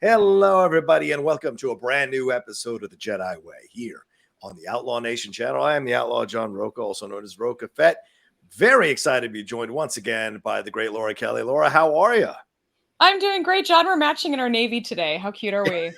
Hello, everybody, and welcome to a brand new episode of the Jedi Way here on the Outlaw Nation channel. I am the Outlaw John Rocha, also known as Rocha Fett. Very excited to be joined once again by the great Laura Kelly. Laura, how are you? I'm doing great, John. We're matching in our Navy today. How cute are we?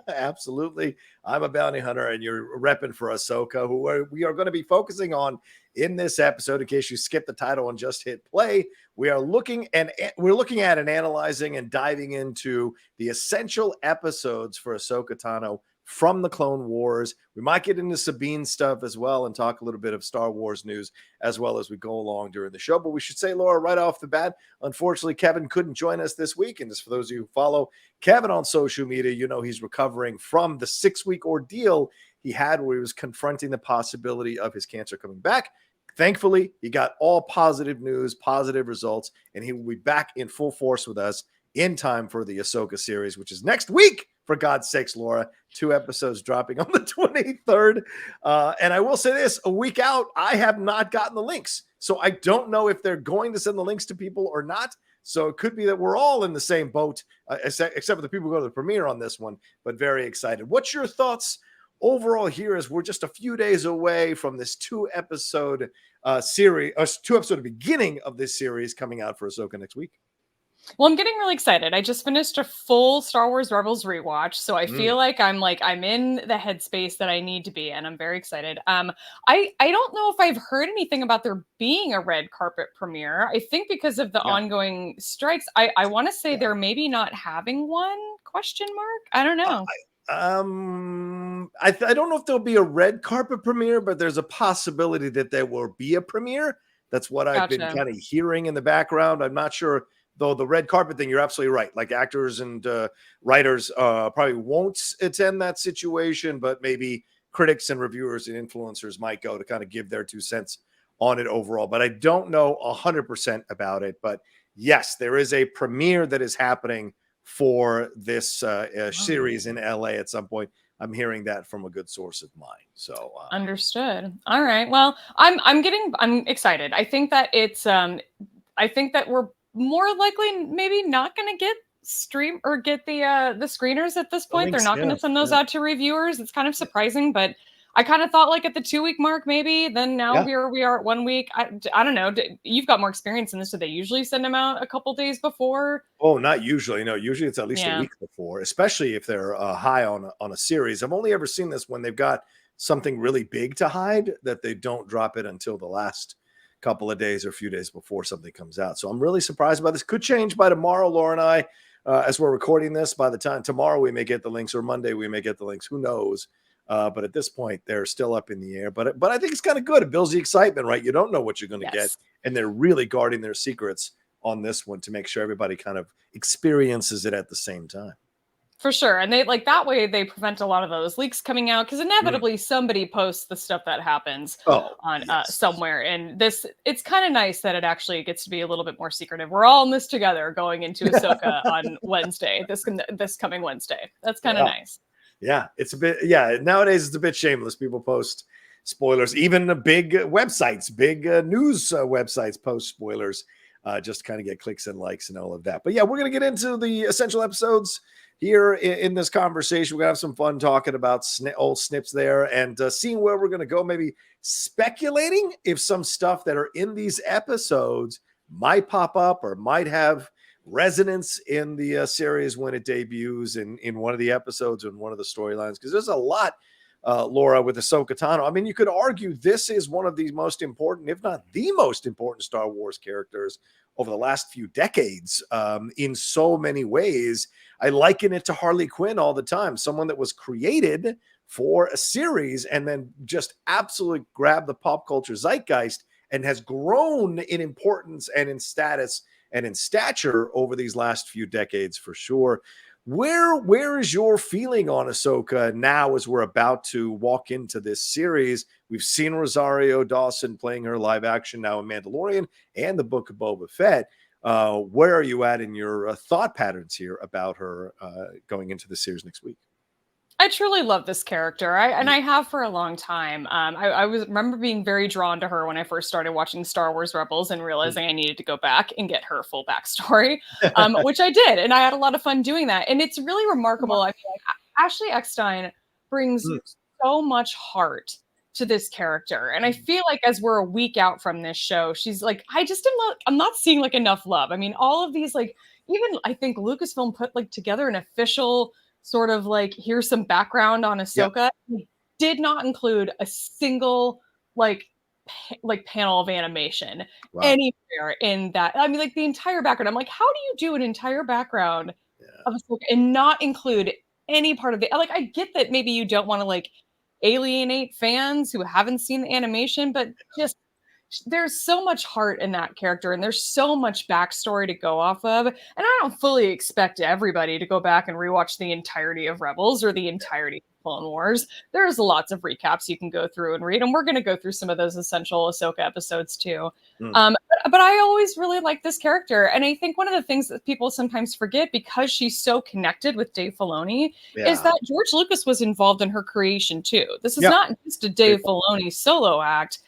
Absolutely. I'm a bounty hunter, and you're repping for Ahsoka, who we are going to be focusing on in this episode. In case you skipped the title and just hit play, we're looking at and analyzing and diving into the essential episodes for Ahsoka Tano from the Clone Wars. We might get into Sabine stuff as well and talk a little bit of Star Wars news as well as we go along during the show. But we should say, Laura, right off the bat, unfortunately, Kevin couldn't join us this week. And just for those of you who follow Kevin on social media, you know he's recovering from the 6-week ordeal he had where he was confronting the possibility of his cancer coming back. Thankfully, he got all positive news, positive results, and he will be back in full force with us in time for the Ahsoka series, which is next week. For God's sakes, Laura, 2 episodes dropping on the 23rd. And I will say this, a week out, I have not gotten the links. So I don't know if they're going to send the links to people or not. So it could be that we're all in the same boat, except for the people who go to the premiere on this one, but very excited. What's your thoughts overall here as we're just a few days away from this 2-episode series, 2-episode beginning of this series coming out for Ahsoka next week? Well, I'm getting really excited. I just finished a full Star Wars Rebels rewatch, so I feel like I'm in the headspace that I need to be in. I'm very excited. I don't know if I've heard anything about there being a red carpet premiere. I think because of the ongoing strikes, I want to say they're maybe not having one, question mark. I don't know. I don't know if there'll be a red carpet premiere, but there's a possibility that there will be a premiere. That's what I've been kind of hearing in the background. I'm not sure. Though the red carpet thing, you're absolutely right. Like actors and writers probably won't attend that situation, but maybe critics and reviewers and influencers might go to kind of give their 2 cents on it overall. But I don't know 100% about it. But yes, there is a premiere that is happening for this series in LA at some point. I'm hearing that from a good source of mine. So understood. All right. Well, I'm excited. I think that it's I think that we're more likely maybe not going to get the screeners at this point. They're not going to send those out to reviewers. It's kind of surprising, but I kind of thought like at the 2-week mark, maybe. Then now here we are at 1 week. I don't know. You've got more experience in this. Do they usually send them out a couple days before? Oh, not usually. No, usually it's at least a week before, especially if they're high on a series. I've only ever seen this when they've got something really big to hide, that they don't drop it until the last couple of days or a few days before something comes out. So I'm really surprised by this. Could change by tomorrow, Laura and I, as we're recording this. By the time tomorrow we may get the links, or Monday we may get the links. Who knows? But at this point, they're still up in the air. But I think it's kind of good. It builds the excitement, right? You don't know what you're going to get, and they're really guarding their secrets on this one to make sure everybody kind of experiences it at the same time. For sure. And they that way they prevent a lot of those leaks coming out, because inevitably somebody posts the stuff that happens on somewhere. And it's kind of nice that it actually gets to be a little bit more secretive. We're all in this together going into Ahsoka on Wednesday, this coming Wednesday. That's kind of nice. Yeah, it's a bit, nowadays it's a bit shameless. People post spoilers, even the big websites, big news websites post spoilers, just kind of get clicks and likes and all of that. But yeah, we're going to get into the essential episodes here in this conversation. We're going to have some fun talking about old snips there and seeing where we're going to go, maybe speculating if some stuff that are in these episodes might pop up or might have resonance in the series when it debuts in one of the episodes and one of the storylines, because there's a lot, Laura, with Ahsoka Tano. I mean, you could argue this is one of the most important, if not the most important, Star Wars characters over the last few decades in so many ways. I liken it to Harley Quinn all the time, someone that was created for a series and then just absolutely grabbed the pop culture zeitgeist and has grown in importance and in status and in stature over these last few decades for sure. Where is your feeling on Ahsoka now as we're about to walk into this series? We've seen Rosario Dawson playing her live action now in Mandalorian and the Book of Boba Fett. Where are you at in your thought patterns here about her going into the series next week? I truly love this character. I have for a long time. I remember being very drawn to her when I first started watching Star Wars Rebels and realizing I needed to go back and get her full backstory, which I did, and I had a lot of fun doing that. And it's really remarkable. I feel like Ashley Eckstein brings so much heart to this character, and I feel like as we're a week out from this show, she's like, I'm not seeing like enough love. I mean, all of these like, even I think Lucasfilm put like together an official sort of like, here's some background on Ahsoka. He did not include a single like panel of animation anywhere in that. I mean, like the entire background. I'm like, how do you do an entire background of Ahsoka and not include any part of the, like, I get that maybe you don't want to like alienate fans who haven't seen the animation, but just there's so much heart in that character and there's so much backstory to go off of. And I don't fully expect everybody to go back and rewatch the entirety of Rebels or the entirety of Clone Wars. There's lots of recaps you can go through and read, and we're going to go through some of those essential Ahsoka episodes too. But I always really like this character, and I think one of the things that people sometimes forget, because she's so connected with Dave Filoni, is that George Lucas was involved in her creation too. This is not just a Dave Filoni solo act.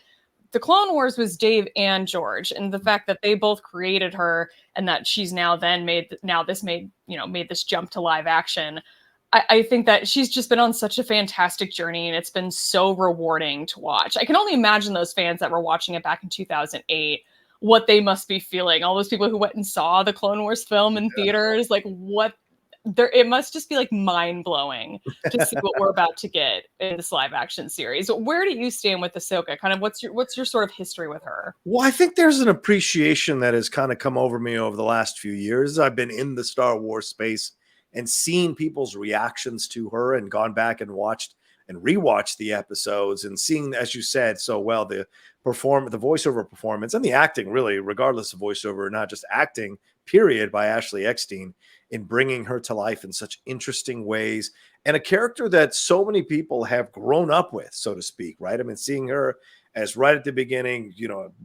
The Clone Wars was Dave and George, and the fact that they both created her and that she's now then made this jump to live action. I think that she's just been on such a fantastic journey, and it's been so rewarding to watch. I can only imagine those fans that were watching it back in 2008, what they must be feeling. All those people who went and saw the Clone Wars film in theaters, like what it must just be like mind blowing to see what we're about to get in this live action series. Where do you stand with Ahsoka? Kind of what's your sort of history with her? Well, I think there's an appreciation that has kind of come over me over the last few years. I've been in the Star Wars space and seen people's reactions to her and gone back and watched and rewatched the episodes and seeing, as you said so well, the voiceover performance and the acting, really, regardless of voiceover, not just acting, period, by Ashley Eckstein, in bringing her to life in such interesting ways, and a character that so many people have grown up with, so to speak, right? I mean, seeing her as right at the beginning,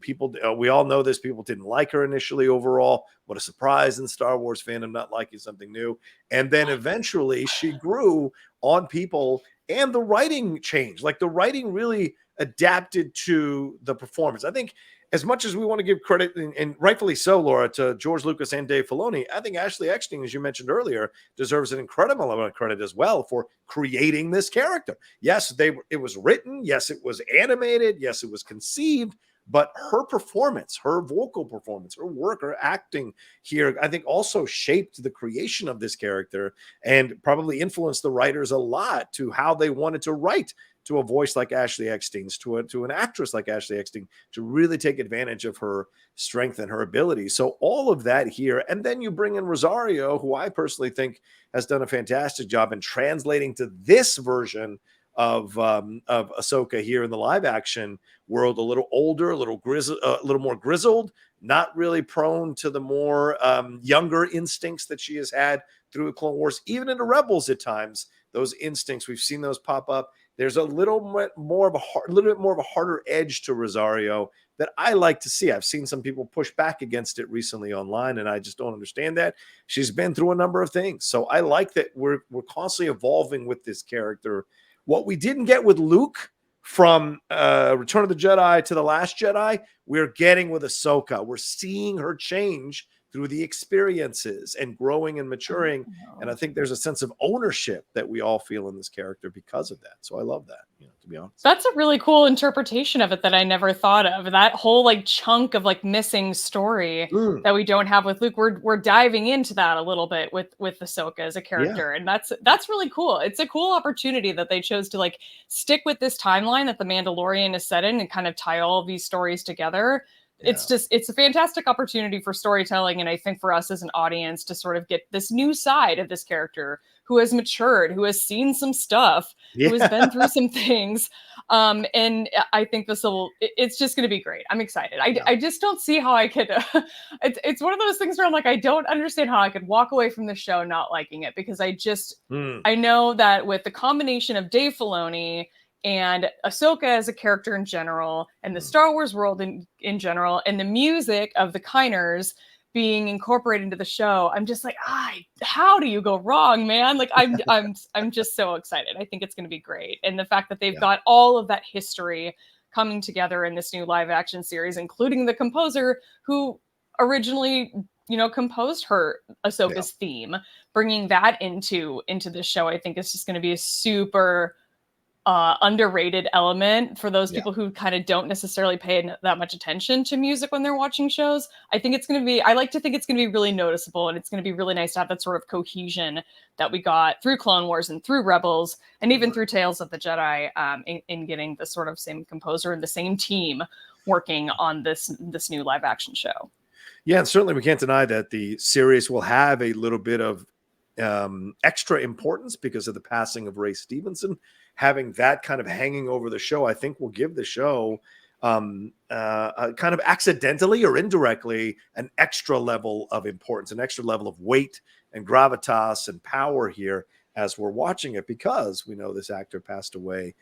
people, we all know this, people didn't like her initially overall. What a surprise in Star Wars fandom, not liking something new. And then eventually she grew on people, and the writing changed. Like the writing really adapted to the performance. I think as much as we want to give credit, and rightfully so, Laura, to George Lucas and Dave Filoni, I think Ashley Eckstein, as you mentioned earlier, deserves an incredible amount of credit as well for creating this character. Yes, it was written. Yes, it was animated. Yes, it was conceived. But her performance, her vocal performance, her work, her acting here, I think also shaped the creation of this character and probably influenced the writers a lot to how they wanted to write to a voice like Ashley Eckstein's, to an actress like Ashley Eckstein, to really take advantage of her strength and her ability. So all of that here, and then you bring in Rosario, who I personally think has done a fantastic job in translating to this version of Ahsoka here in the live action world, a little older, a little more grizzled, not really prone to the more younger instincts that she has had through the Clone Wars, even in the Rebels at times. Those instincts, we've seen those pop up. There's a little bit more of a harder edge to Rosario that I like to see. I've seen some people push back against it recently online, and I just don't understand that. She's been through a number of things, so I like that we're constantly evolving with this character. What we didn't get with Luke from Return of the Jedi to The Last Jedi, we're getting with Ahsoka. We're seeing her change through the experiences and growing and maturing. And I think there's a sense of ownership that we all feel in this character because of that. So I love that, to be honest. That's a really cool interpretation of it that I never thought of. That whole like chunk of like missing story that we don't have with Luke. We're diving into that a little bit with Ahsoka as a character. And that's really cool. It's a cool opportunity that they chose to like stick with this timeline that the Mandalorian is set in and kind of tie all of these stories together. It's a fantastic opportunity for storytelling, and I think for us as an audience to sort of get this new side of this character who has matured, who has seen some stuff, who has been through some things. And I think it's just going to be great. I'm excited. I just don't see how I could, it's one of those things where I'm like, I don't understand how I could walk away from the show not liking it, because I know that with the combination of Dave Filoni and Ahsoka as a character in general, and the Star Wars world in general, and the music of the Kiners, being incorporated into the show, I'm just like, how do you go wrong, man? Like I'm just so excited. I think it's going to be great. And the fact that they've got all of that history coming together in this new live action series, including the composer who originally, composed her Ahsoka's theme, bringing that into the show, I think is just going to be a super underrated element for those people who kind of don't necessarily pay that much attention to music when they're watching shows. I think it's going to be, I like to think it's going to be really noticeable, and it's going to be really nice to have that sort of cohesion that we got through Clone Wars and through Rebels and even through Tales of the Jedi, in getting the sort of same composer and the same team working on this new live action show. Yeah, and certainly we can't deny that the series will have a little bit of extra importance because of the passing of Ray Stevenson. Having that kind of hanging over the show, I think, will give the show kind of accidentally or indirectly an extra level of importance, an extra level of weight and gravitas and power here as we're watching it, because we know this actor passed away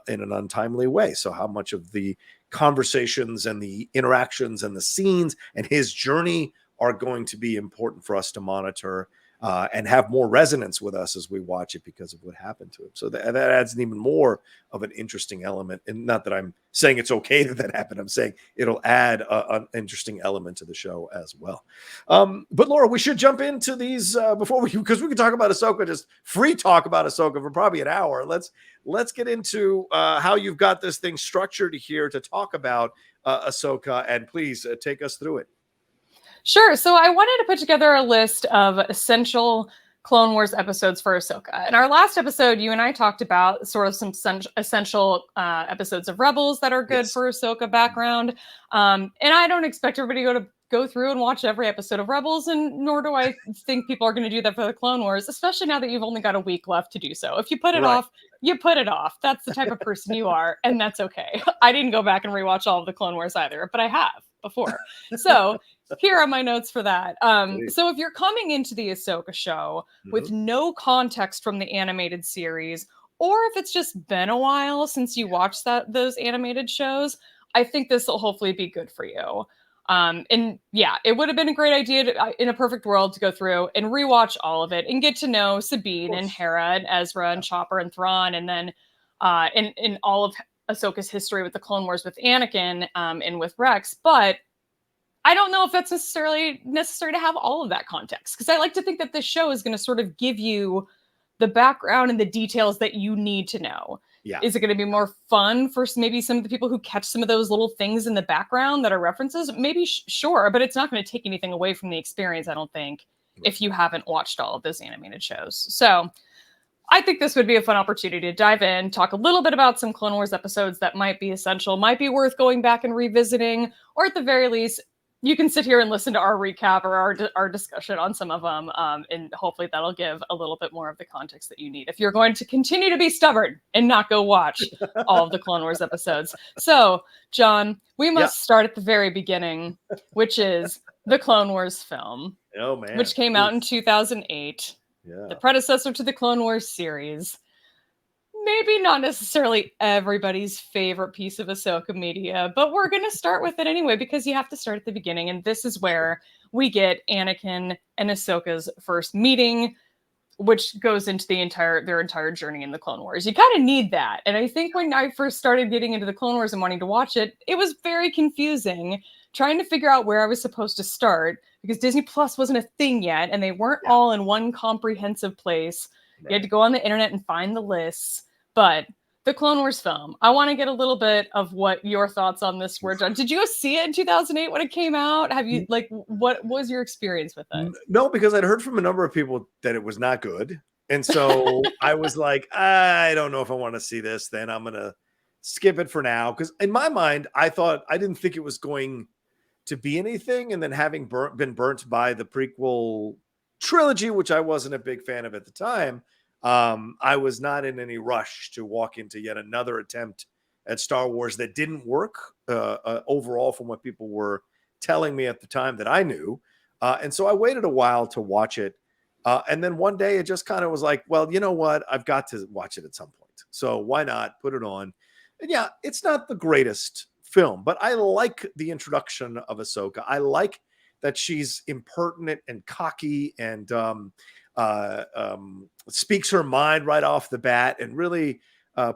in an untimely way. So how much of the conversations and the interactions and the scenes and his journey are going to be important for us to monitor and have more resonance with us as we watch it because of what happened to him. So that adds an even more of an interesting element. And not that I'm saying it's okay that happened. I'm saying it'll add an interesting element to the show as well. But Laura, we should jump into these before because we can talk about Ahsoka, just free talk about Ahsoka for probably an hour. Let's get into how you've got this thing structured here to talk about Ahsoka, and please take us through it. Sure. So I wanted to put together a list of essential Clone Wars episodes for Ahsoka. In our last episode, you and I talked about sort of some essential episodes of Rebels that are good for Ahsoka background. And I don't expect everybody to go through and watch every episode of Rebels, and nor do I think people are going to do that for the Clone Wars, especially now that you've only got a week left to do so. If you put it off, you put it off. That's the type of person you are, and that's okay. I didn't go back and rewatch all of the Clone Wars either, but I have before. So here are my notes for that. So if you're coming into the Ahsoka show with no context from the animated series, or if it's just been a while since you watched those animated shows, I think this will hopefully be good for you. And yeah, it would have been a great idea in a perfect world to go through and rewatch all of it and get to know Sabine and Hera and Ezra and Chopper and Thrawn, and then in all of Ahsoka's history with the Clone Wars with Anakin and with Rex. But I don't know if that's necessary to have all of that context, because I like to think that this show is going to sort of give you the background and the details that you need to know. Yeah. Is it going to be more fun for maybe some of the people who catch some of those little things in the background that are references? Maybe, sure, but it's not going to take anything away from the experience, I don't think, if you haven't watched all of those animated shows. So I think this would be a fun opportunity to dive in, talk a little bit about some Clone Wars episodes that might be essential, might be worth going back and revisiting, or at the very least, you can sit here and listen to our recap or our discussion on some of them, and hopefully that'll give a little bit more of the context that you need if you're going to continue to be stubborn and not go watch all of the Clone Wars episodes. So, John, we must start at the very beginning, which is the Clone Wars film, which came out in 2008, the predecessor to the Clone Wars series. Maybe not necessarily everybody's favorite piece of Ahsoka media, but we're going to start with it anyway, because you have to start at the beginning. And this is where we get Anakin and Ahsoka's first meeting, which goes into their entire journey in the Clone Wars. You kind of need that. And I think when I first started getting into the Clone Wars and wanting to watch it, it was very confusing trying to figure out where I was supposed to start, because Disney Plus wasn't a thing yet, and they weren't all in one comprehensive place. You had to go on the internet and find the lists. But the Clone Wars film, I want to get a little bit of what your thoughts on this were, John. Did you go see it in 2008 when it came out? Have you, what was your experience with it? No, because I'd heard from a number of people that it was not good. And so I was like, I don't know if I want to see this. Then I'm going to skip it for now. Because in my mind, I didn't think it was going to be anything. And then having been burnt by the prequel trilogy, which I wasn't a big fan of at the time, I was not in any rush to walk into yet another attempt at Star Wars that didn't work overall from what people were telling me at the time that I knew. And so I waited a while to watch it. And then one day it just kind of was like, well, you know what? I've got to watch it at some point. So why not put it on? And yeah, it's not the greatest film, but I like the introduction of Ahsoka. I like that she's impertinent and cocky and speaks her mind right off the bat and really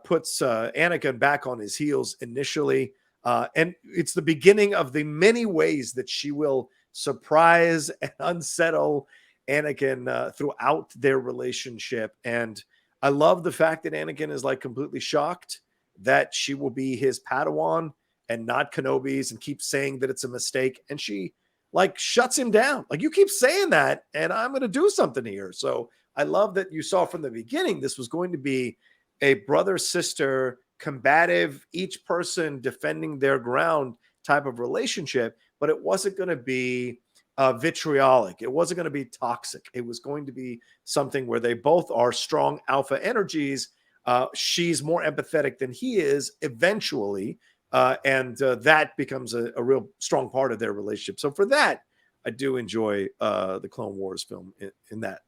puts Anakin back on his heels initially. And it's the beginning of the many ways that she will surprise and unsettle Anakin throughout their relationship. And I love the fact that Anakin is like completely shocked that she will be his Padawan and not Kenobi's, and keeps saying that it's a mistake. And she like shuts him down. Like, you keep saying that, and I'm going to do something here. So I love that you saw from the beginning this was going to be a brother-sister, combative, each person defending their ground type of relationship, but it wasn't going to be vitriolic. It wasn't going to be toxic. It was going to be something where they both are strong alpha energies. She's more empathetic than he is eventually, and that becomes a real strong part of their relationship. So for that, I do enjoy the Clone Wars film in that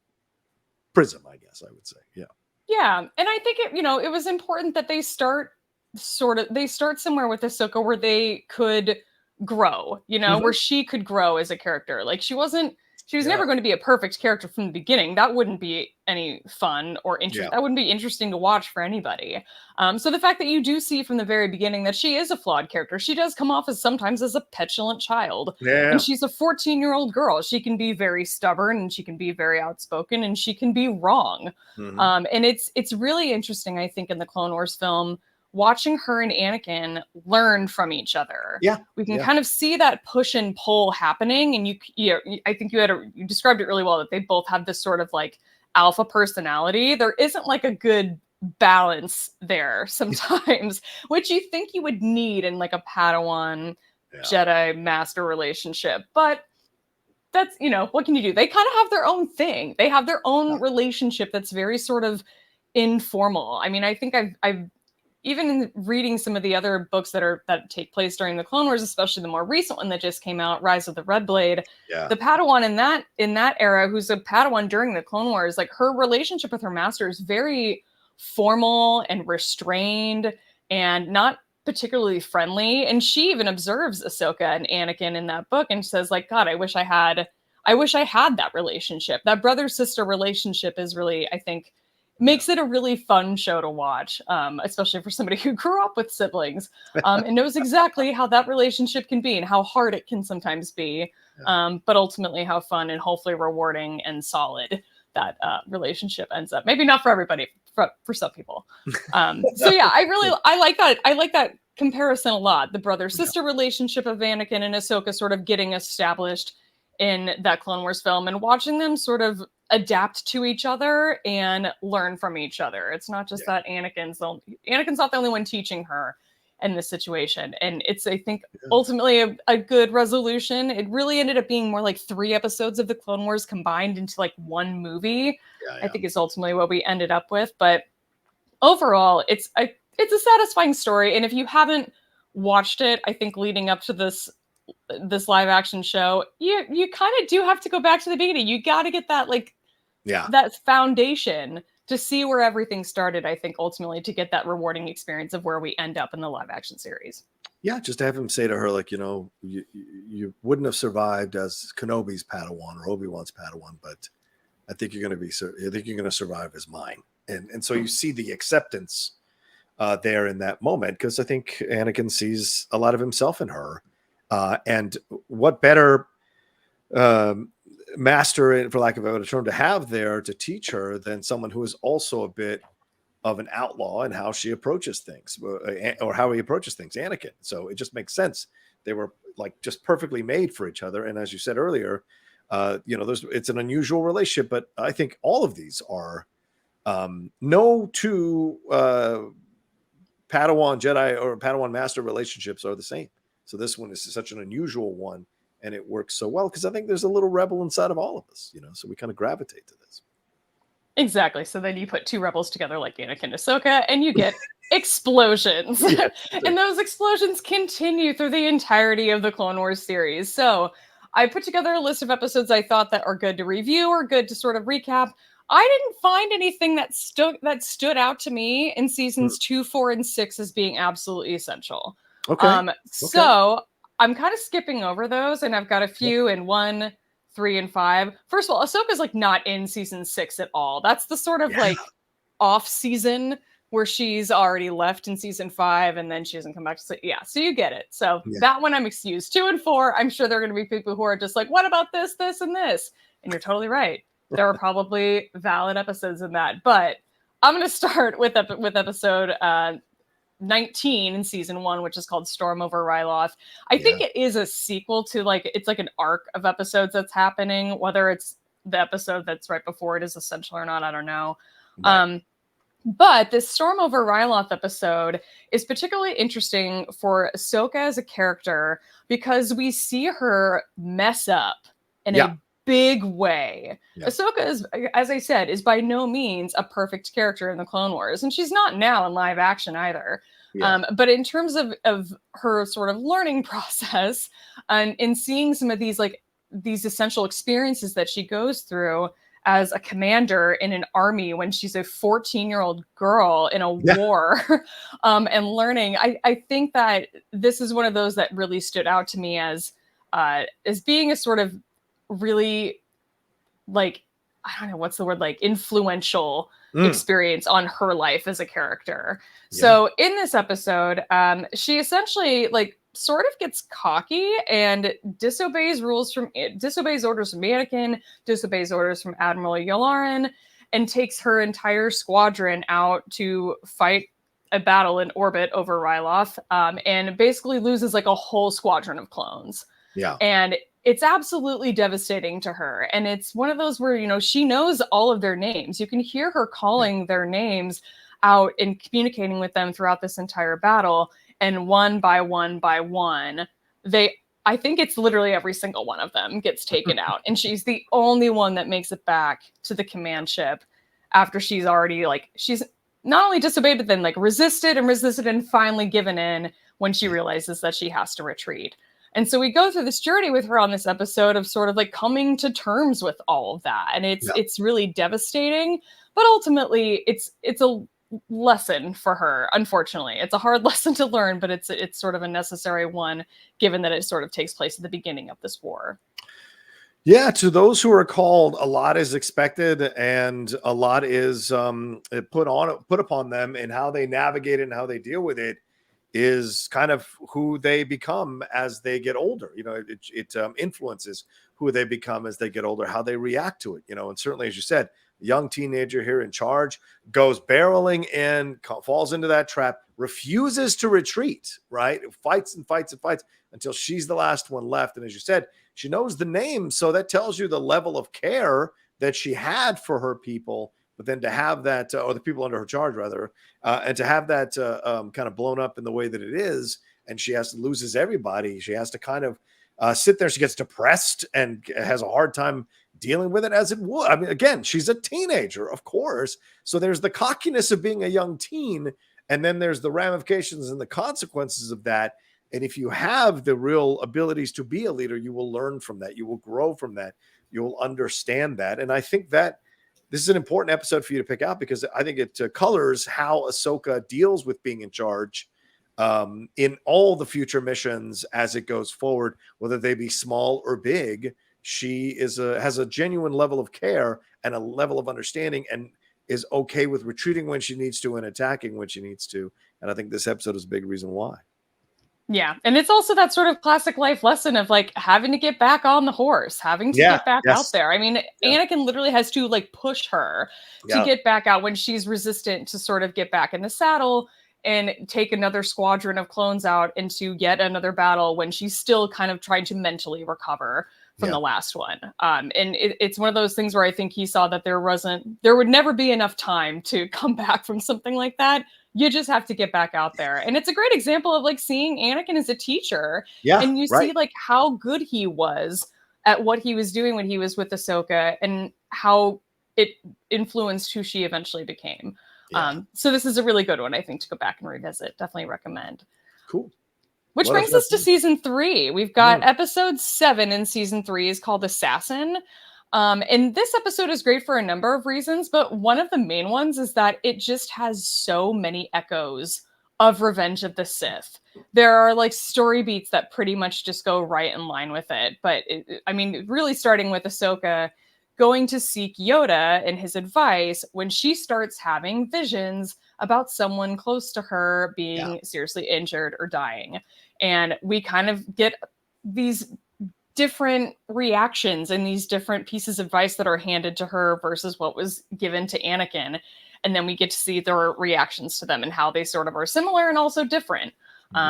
prism, I guess I would say. Yeah. Yeah, and I think it was important that they start somewhere with Ahsoka where they could grow, where she could grow as a character. Like, she was never going to be a perfect character from the beginning. That wouldn't be any fun or interesting. That wouldn't be interesting to watch for anybody. So the fact that you do see from the very beginning that she is a flawed character, she does come off sometimes as a petulant child. Yeah. And she's a 14-year-old girl. She can be very stubborn, and she can be very outspoken, and she can be wrong. And it's really interesting, I think, in the Clone Wars film, watching her and Anakin learn from each other. Yeah. We can kind of see that push and pull happening. And I think you described it really well, that they both have this sort of like alpha personality. There isn't like a good balance there sometimes, which you think you would need in like a Padawan Jedi master relationship. But that's, what can you do? They kind of have their own thing. They have their own relationship that's very sort of informal. I mean, I think I've even in reading some of the other books that take place during the Clone Wars, especially the more recent one that just came out, Rise of the Red Blade, the Padawan in that era, who's a Padawan during the Clone Wars, like, her relationship with her master is very formal and restrained and not particularly friendly. And she even observes Ahsoka and Anakin in that book and says, like, God, I wish I had that relationship. That brother-sister relationship is really, I think, makes it a really fun show to watch, especially for somebody who grew up with siblings and knows exactly how that relationship can be and how hard it can sometimes be, but ultimately how fun and hopefully rewarding and solid that relationship ends up. Maybe not for everybody, for some people. So yeah, I like that. I like that comparison a lot. The brother-sister relationship of Anakin and Ahsoka sort of getting established in that Clone Wars film, and watching them sort of adapt to each other and learn from each other. It's not just that Anakin's not the only one teaching her in this situation. And it's, I think, ultimately a good resolution. It really ended up being more like 3 episodes of the Clone Wars combined into like one movie. I think is ultimately what we ended up with. But overall, it's a satisfying story. And if you haven't watched it, I think leading up to this live action show, you kind of do have to go back to the beginning. You got to get that that foundation to see where everything started, I think, ultimately, to get that rewarding experience of where we end up in the live action series. Yeah, just to have him say to her, like, you wouldn't have survived as Kenobi's Padawan or Obi-Wan's Padawan, but I think you're going to survive as mine. And so you see the acceptance there in that moment, because I think Anakin sees a lot of himself in her. And what better master, for lack of a better term, to have there to teach her than someone who is also a bit of an outlaw in how she approaches things, or how he approaches things, Anakin. So it just makes sense. They were like just perfectly made for each other. And as you said earlier, it's an unusual relationship, but I think all of these are no two Padawan Jedi or Padawan master relationships are the same. So this one is such an unusual one, and it works so well because I think there's a little rebel inside of all of us, so we kind of gravitate to this. Exactly. So then you put 2 rebels together like Anakin and Ahsoka, and you get explosions. And those explosions continue through the entirety of the Clone Wars series. So I put together a list of episodes I thought that are good to review or good to sort of recap. I didn't find anything that stood out to me in seasons 2, 4, and 6 as being absolutely essential. Okay. So I'm kind of skipping over those, and I've got a few in 1, 3, and 5. First of all, Ahsoka's like not in season 6 at all. That's the sort of Yeah. like off season where she's already left in season 5 and then she doesn't come back to sleep. Yeah, so you get it. So Yeah. that one I'm excused. 2 and 4, I'm sure there are going to be people who are just like, what about this, this, and this? And you're totally right. There are probably valid episodes in that. But I'm going to start with episode 19 in season 1, which is called Storm Over Ryloth. I think it is a sequel to like, it's like an arc of episodes that's happening. Whether it's the episode that's right before it is essential or not, I don't know. Right. But this Storm Over Ryloth episode is particularly interesting for Ahsoka as a character because we see her mess up in a big way. Yeah. Ahsoka is, as I said, is by no means a perfect character in the Clone Wars, and she's not now in live action either. Yeah. But in terms of her sort of learning process and in seeing some of these like these essential experiences that she goes through as a commander in an army when she's a 14-year-old girl in a war and learning, I think that this is one of those that really stood out to me as being a sort of really like, I don't know what's the word, like influential experience on her life as a character. Yeah. So in this episode, she essentially like sort of gets cocky and disobeys orders from Anakin, disobeys orders from Admiral Yularen, and takes her entire squadron out to fight a battle in orbit over Ryloth, and basically loses like a whole squadron of clones. Yeah. And it's absolutely devastating to her. And it's one of those where, you know, she knows all of their names. You can hear her calling their names out and communicating with them throughout this entire battle. And one by one by one, I think it's literally every single one of them gets taken out. And she's the only one that makes it back to the command ship after she's already like, she's not only disobeyed, but then like resisted and finally given in when she realizes that she has to retreat. And so we go through this journey with her on this episode of sort of like coming to terms with all of that. And it's really devastating, but ultimately it's a lesson for her. Unfortunately, it's a hard lesson to learn, but it's sort of a necessary one, given that it sort of takes place at the beginning of this war. Yeah, to those who are called, a lot is expected, and a lot is put upon them, and how they navigate it and how they deal with it is kind of who they become as they get older. You know, it influences who they become as they get older, how they react to it. You know, and certainly, as you said, young teenager here in charge goes barreling in, falls into that trap, refuses to retreat, right? Fights and fights and fights until she's the last one left. And as you said, she knows the name. So that tells you the level of care that she had for her people. But then to have that, or the people under her charge, rather, and to have that kind of blown up in the way that it is, and she loses everybody. She has to kind of sit there. She gets depressed and has a hard time dealing with it as it would. I mean, again, she's a teenager, of course. So there's the cockiness of being a young teen, and then there's the ramifications and the consequences of that. And if you have the real abilities to be a leader, you will learn from that. You will grow from that. You will understand that. And I think that this is an important episode for you to pick out because I think it colors how Ahsoka deals with being in charge in all the future missions as it goes forward, whether they be small or big. She has a genuine level of care and a level of understanding, and is okay with retreating when she needs to and attacking when she needs to. And I think this episode is a big reason why. Yeah. And it's also that sort of classic life lesson of like having to get back on the horse, having to get back out there. I mean, Anakin literally has to like push her to get back out when she's resistant to sort of get back in the saddle and take another squadron of clones out into yet another battle when she's still kind of trying to mentally recover from the last one. And it's one of those things where I think he saw that there would never be enough time to come back from something like that. You just have to get back out there. And it's a great example of like seeing Anakin as a teacher. Yeah, and you see like how good he was at what he was doing when he was with Ahsoka and how it influenced who she eventually became. Yeah. So this is a really good one, I think, to go back and revisit. Definitely recommend. Cool. Which brings us to season 3. We've got episode 7 in season 3 is called Assassin. And this episode is great for a number of reasons, but one of the main ones is that it just has so many echoes of Revenge of the Sith. There are like story beats that pretty much just go right in line with it. But I mean, really starting with Ahsoka going to seek Yoda and his advice when she starts having visions about someone close to her Yeah. being seriously injured or dying. And we kind of get these different reactions and these different pieces of advice that are handed to her versus what was given to Anakin. And then we get to see their reactions to them and how they sort of are similar and also different.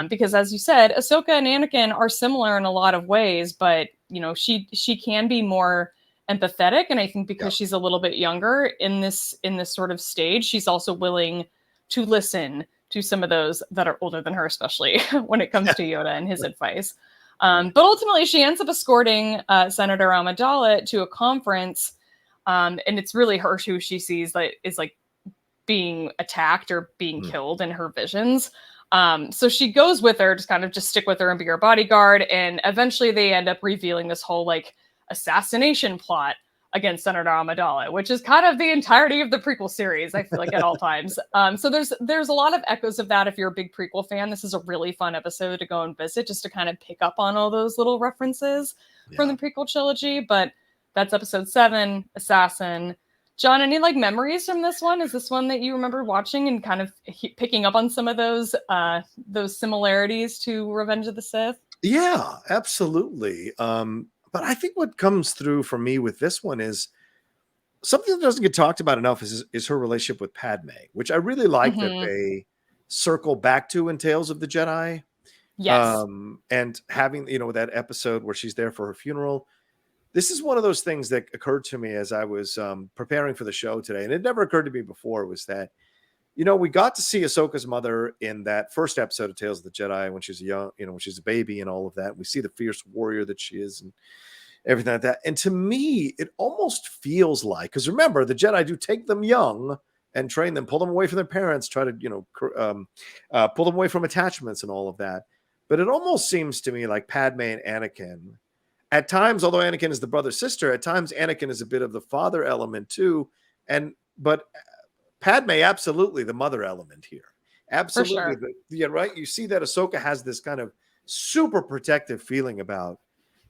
Because as you said, Ahsoka and Anakin are similar in a lot of ways, but you know, she can be more empathetic. And I think because she's a little bit younger in this sort of stage, she's also willing to listen to some of those that are older than her, especially when it comes to Yoda and his advice. But ultimately, she ends up escorting Senator Amidala to a conference, and it's really her who she sees that is like being attacked or being killed in her visions. So she goes with her, just kind of just stick with her and be her bodyguard. And eventually they end up revealing this whole like assassination plot against Senator Amidala, which is kind of the entirety of the prequel series, I feel like at all times. So there's a lot of echoes of that. If you're a big prequel fan, this is a really fun episode to go and visit just to kind of pick up on all those little references from the prequel trilogy. But that's episode 7, Assassin. John, any like memories from this one? Is this one that you remember watching and kind of picking up on some of those similarities to Revenge of the Sith? Yeah, absolutely. But I think what comes through for me with this one is something that doesn't get talked about enough is her relationship with Padme, which I really like that they circle back to in Tales of the Jedi. Yes. And having, you know, that episode where she's there for her funeral. This is one of those things that occurred to me as I was preparing for the show today. And it never occurred to me before was that, you know, we got to see Ahsoka's mother in that first episode of Tales of the Jedi when she's young, you know, when she's a baby and all of that. We see the fierce warrior that she is and everything like that. And to me, it almost feels like, because remember, the Jedi do take them young and train them, pull them away from their parents, try to, you know, pull them away from attachments and all of that. But it almost seems to me like Padme and Anakin, at times, although Anakin is the brother sister, at times Anakin is a bit of the father element too. But Padme, absolutely the mother element here. Absolutely. Sure. Yeah, right. You see that Ahsoka has this kind of super protective feeling about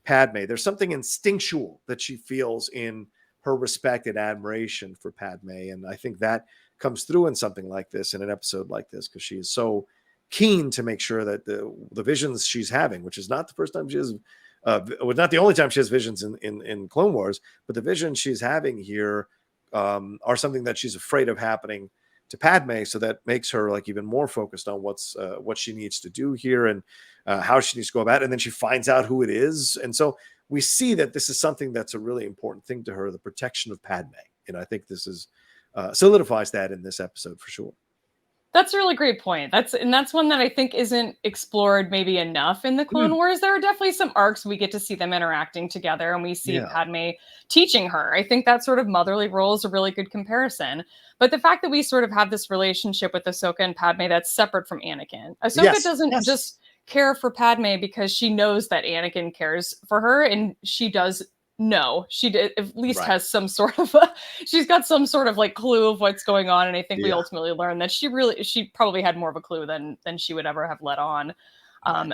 Padme. There's something instinctual that she feels in her respect and admiration for Padme. And I think that comes through in something like this, in an episode like this, because she is so keen to make sure that the visions she's having, which is not the first time she has, not the only time she has visions in Clone Wars, but the visions she's having here are something that she's afraid of happening to Padme. So that makes her like even more focused on what she needs to do here and how she needs to go about it. And then she finds out who it is. And so we see that this is something that's a really important thing to her, the protection of Padme. And I think this is solidifies that in this episode for sure. That's a really great point. That's one that I think isn't explored maybe enough in the Clone Wars. There are definitely some arcs we get to see them interacting together, and we see Padme teaching her. I think that sort of motherly role is a really good comparison. But the fact that we sort of have this relationship with Ahsoka and Padme that's separate from Anakin. Ahsoka doesn't just care for Padme because she knows that Anakin cares for her, and she does no, she did, at least has some sort of she's got some sort of like clue of what's going on. And I think we ultimately learned that she probably had more of a clue than she would ever have let on.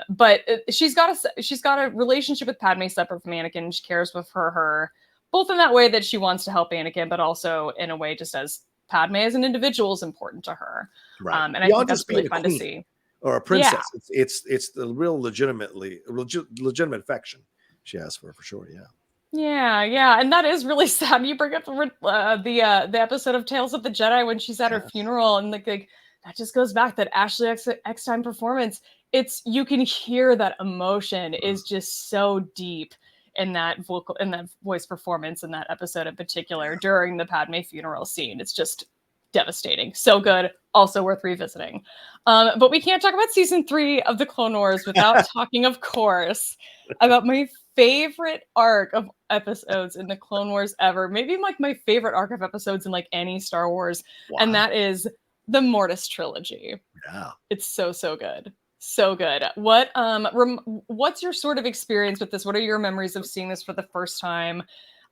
But she's got a relationship with Padme separate from Anakin. She cares with her both in that way that she wants to help Anakin, but also in a way just as Padme as an individual is important to her. And I think that's really fun to see. Or a princess. It's the real legitimate affection she has for her, for sure. Yeah, and that is really sad. You bring up the episode of Tales of the Jedi when she's at her funeral, and like that just goes back that Ashley Eckstein performance. You can hear that emotion is just so deep in that voice performance in that episode in particular during the Padme funeral scene. It's just devastating. So good. Also worth revisiting. But we can't talk about season 3 of the Clone Wars without talking, of course, about my favorite arc of episodes in the Clone Wars ever. Maybe like my favorite arc of episodes in like any Star Wars. Wow. And that is the Mortis trilogy. Yeah. It's so good. So good. What's your sort of experience with this? What are your memories of seeing this for the first time?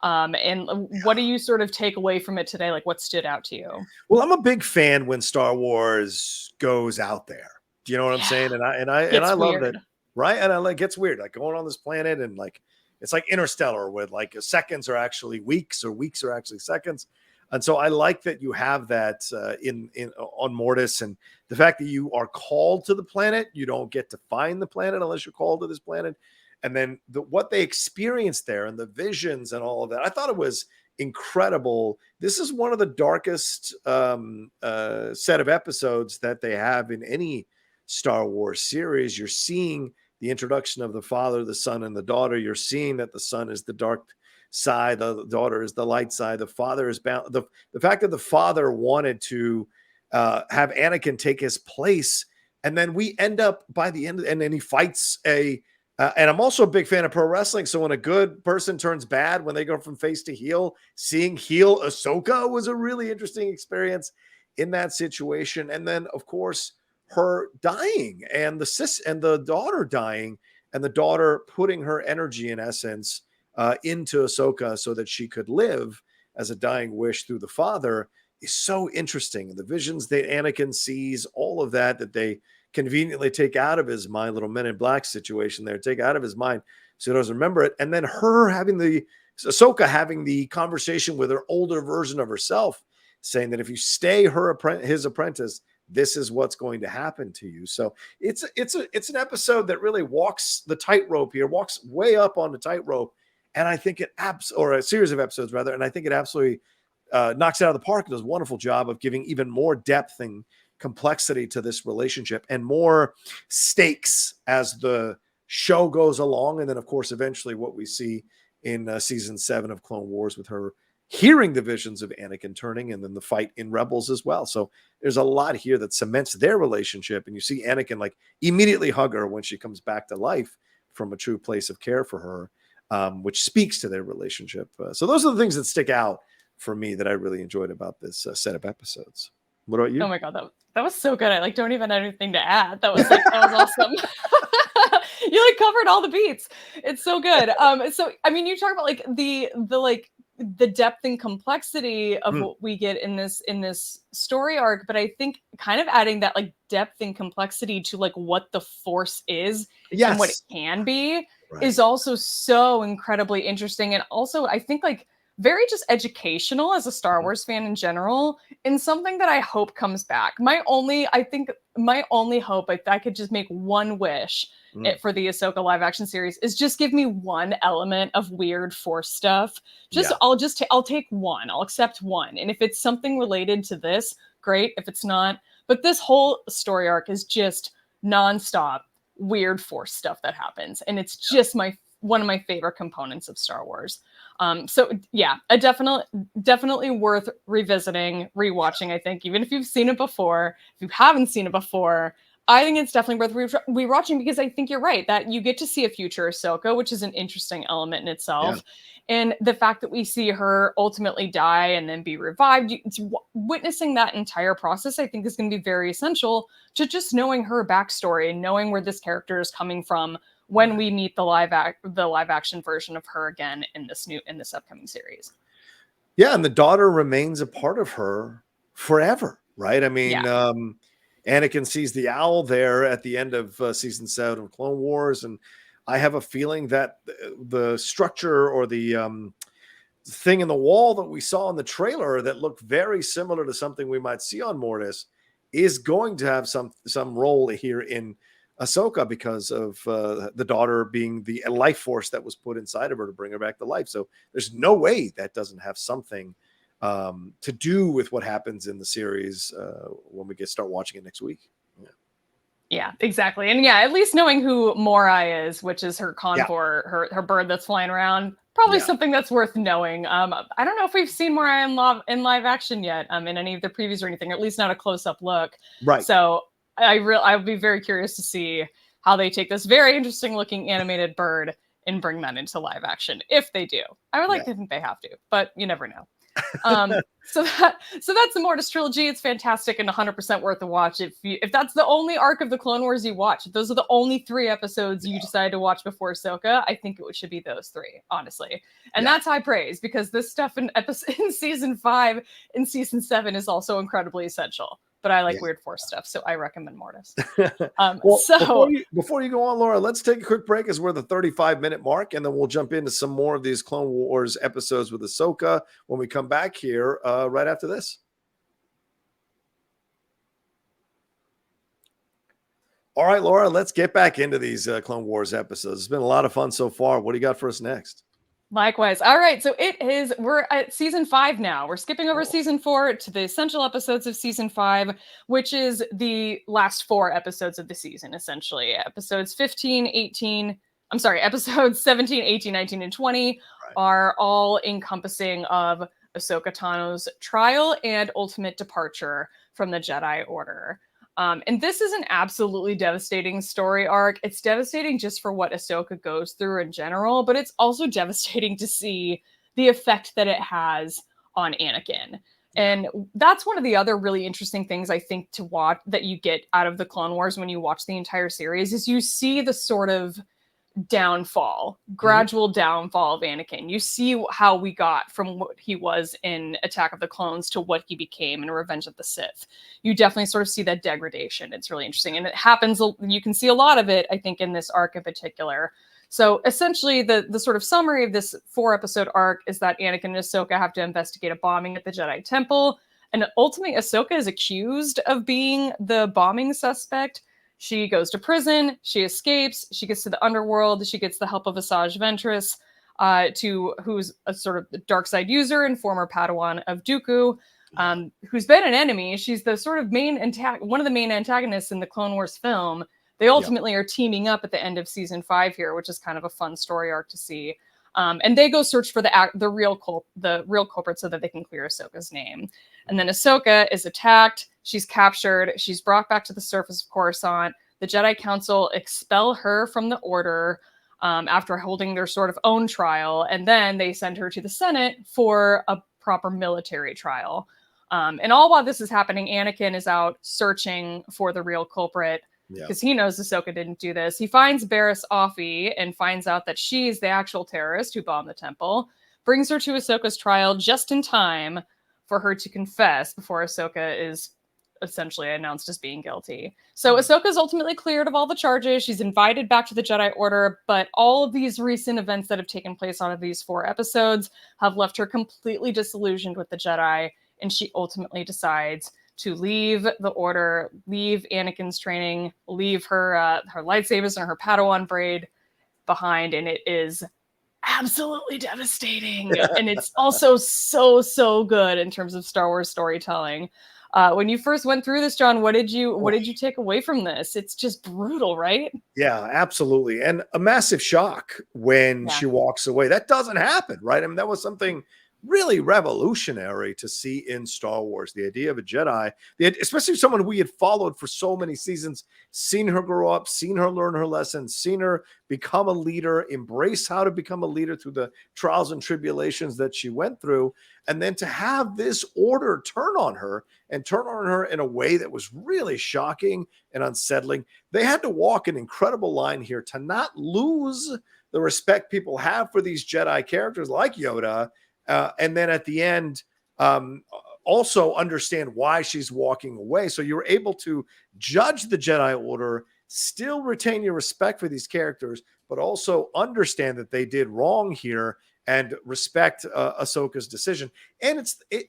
And what do you sort of take away from it today? Like what stood out to you? Well, I'm a big fan when Star Wars goes out there. Do you know what I'm Yeah. saying? And I Gets love that, weird. right? And I like gets weird, like going on this planet and like it's like Interstellar, with like seconds are actually weeks, or weeks are actually seconds. And so I like that you have that in on Mortis, and the fact that you are called to the planet. You don't get to find the planet unless you're called to this planet. And then what they experienced there and the visions and all of that, I thought it was incredible. This is one of the darkest set of episodes that they have in any Star Wars series. You're seeing the introduction of the father, the son, and the daughter. You're seeing that the son is the dark side, the daughter is the light side. The father is bound. The fact that the father wanted to have Anakin take his place, and then we end up by the end, and then he fights a. And I'm also a big fan of pro wrestling. So when a good person turns bad, when they go from face to heel, seeing heel Ahsoka was a really interesting experience in that situation. And then, of course, her dying and the daughter dying, and the daughter putting her energy, in essence, into Ahsoka so that she could live as a dying wish through the father, is so interesting. The visions that Anakin sees, all of that they conveniently take out of his mind, little Men in Black situation there, take out of his mind so he doesn't remember it. And then Ahsoka having the conversation with her older version of herself, saying that if you stay his apprentice, this is what's going to happen to you. So it's an episode that really walks the tightrope here, walks way up on the tightrope. And I think or a series of episodes rather. And I think it absolutely knocks it out of the park. It does a wonderful job of giving even more depth and complexity to this relationship and more stakes as the show goes along. And then, of course, eventually what we see in season 7 of Clone Wars with her hearing the visions of Anakin turning, and then the fight in Rebels as well. So there's a lot here that cements their relationship. And you see Anakin like immediately hug her when she comes back to life from a true place of care for her, which speaks to their relationship. So those are the things that stick out for me that I really enjoyed about this set of episodes. What about you? Oh my god, that was so good. I like don't even have anything to add. That was awesome. You like covered all the beats. It's so good. So I mean, you talk about like the depth and complexity of what we get in this story arc, but I think kind of adding that like depth and complexity to like what the Force is and what it can be is also so incredibly interesting. And also I think like very just educational as a Star Wars fan in general, and something that I hope comes back. My only hope, if I could just make one wish for the Ahsoka live action series, is just give me one element of weird Force stuff. I'll take one. I'll accept one. And if it's something related to this, great. If it's not, but this whole story arc is just nonstop weird Force stuff that happens, and it's just one of my favorite components of Star Wars. So yeah, definitely worth revisiting, rewatching. I think even if you've seen it before, if you haven't seen it before, I think it's definitely worth rewatching, because I think you're right that you get to see a future Ahsoka, which is an interesting element in itself. And the fact that we see her ultimately die and then be revived, witnessing that entire process, I think is going to be very essential to just knowing her backstory and knowing where this character is coming from when we meet the live action version of her again in this upcoming series. Yeah, and the daughter remains a part of her forever, right? I mean, Anakin sees the owl there at the end of season 7 of Clone Wars, and I have a feeling that the structure or the thing in the wall that we saw in the trailer that looked very similar to something we might see on Mortis is going to have some role here in Ahsoka, because of the daughter being the life force that was put inside of her to bring her back to life. So there's no way that doesn't have something to do with what happens in the series when we start watching it next week. Yeah, exactly. And yeah, at least knowing who Morai is, which is her convoy, her bird that's flying around, probably something that's worth knowing. I don't know if we've seen Morai in live action yet, in any of the previews or anything, or at least not a close-up look. Right. So I'll be very curious to see how they take this very interesting looking animated bird and bring that into live action, if they do. I would like to think they have to, but you never know. So that's the Mortis trilogy. It's fantastic and 100% worth a watch. If that's the only arc of the Clone Wars you watch, if those are the only 3 episodes you decided to watch before Ahsoka, I think it should be those 3, honestly. And that's high praise, because this stuff in season 5 and season 7 is also incredibly essential. but I like Yeah. weird Force stuff, so I recommend Mortis. Well, So before you go on, Laura, let's take a quick break as we're the 35-minute mark, and then we'll jump into some more of these Clone Wars episodes with Ahsoka when we come back here right after this. All right, Laura, let's get back into these Clone Wars episodes. It's been a lot of fun so far. What do you got for us next? likewise. All right. So we're at season 5 now. We're skipping over season 4 to the essential episodes of season 5, which is the last 4 episodes of the season, essentially. Episodes 15, 18, I'm sorry, episodes 17, 18, 19, and 20 are all encompassing of Ahsoka Tano's trial and ultimate departure from the Jedi Order. And this is an absolutely devastating story arc. It's devastating just for what Ahsoka goes through in general, but it's also devastating to see the effect that it has on Anakin. And that's one of the other really interesting things I think to watch that you get out of the Clone Wars when you watch the entire series is you see the sort of gradual downfall of Anakin. You see how we got from what he was in Attack of the Clones to what he became in Revenge of the Sith. You definitely sort of see that degradation. It's really interesting. And it happens, you can see a lot of it, I think, in this arc in particular. So essentially, the sort of summary of this 4-episode arc is that Anakin and Ahsoka have to investigate a bombing at the Jedi Temple. And ultimately, Ahsoka is accused of being the bombing suspect. She goes to prison, she escapes, she gets to the underworld, she gets the help of Asajj Ventress, who's a sort of dark side user and former Padawan of Dooku, who's been an enemy. She's the sort of one of the main antagonists in the Clone Wars film. They ultimately are teaming up at the end of season 5 here, which is kind of a fun story arc to see. And they go search for the real culprit so that they can clear Ahsoka's name. And then Ahsoka is attacked. She's captured. She's brought back to the surface of Coruscant. The Jedi Council expel her from the Order after holding their sort of own trial. And then they send her to the Senate for a proper military trial. And all while this is happening, Anakin is out searching for the real culprit because he knows Ahsoka didn't do this. He finds Barriss Offee and finds out that she's the actual terrorist who bombed the temple, brings her to Ahsoka's trial just in time for her to confess before Ahsoka is essentially announced as being guilty. So Ahsoka is ultimately cleared of all the charges. She's invited back to the Jedi Order, but all of these recent events that have taken place out of these 4 episodes have left her completely disillusioned with the Jedi, and she ultimately decides to leave the Order, leave Anakin's training, leave her lightsabers and her Padawan braid behind, and it is absolutely devastating. And it's also so good in terms of Star Wars storytelling. When you first went through this, John, what did you take away from this? It's just brutal, right? Yeah, absolutely. And a massive shock when she walks away. That doesn't happen, right? I mean, that was something really revolutionary to see in Star Wars. The idea of a Jedi, especially someone we had followed for so many seasons, seen her grow up, seen her learn her lessons, seen her become a leader, embrace how to become a leader through the trials and tribulations that she went through. And then to have this order turn on her in a way that was really shocking and unsettling. They had to walk an incredible line here to not lose the respect people have for these Jedi characters like Yoda. And then at the end, also understand why she's walking away. So you're able to judge the Jedi Order, still retain your respect for these characters, but also understand that they did wrong here and respect Ahsoka's decision. And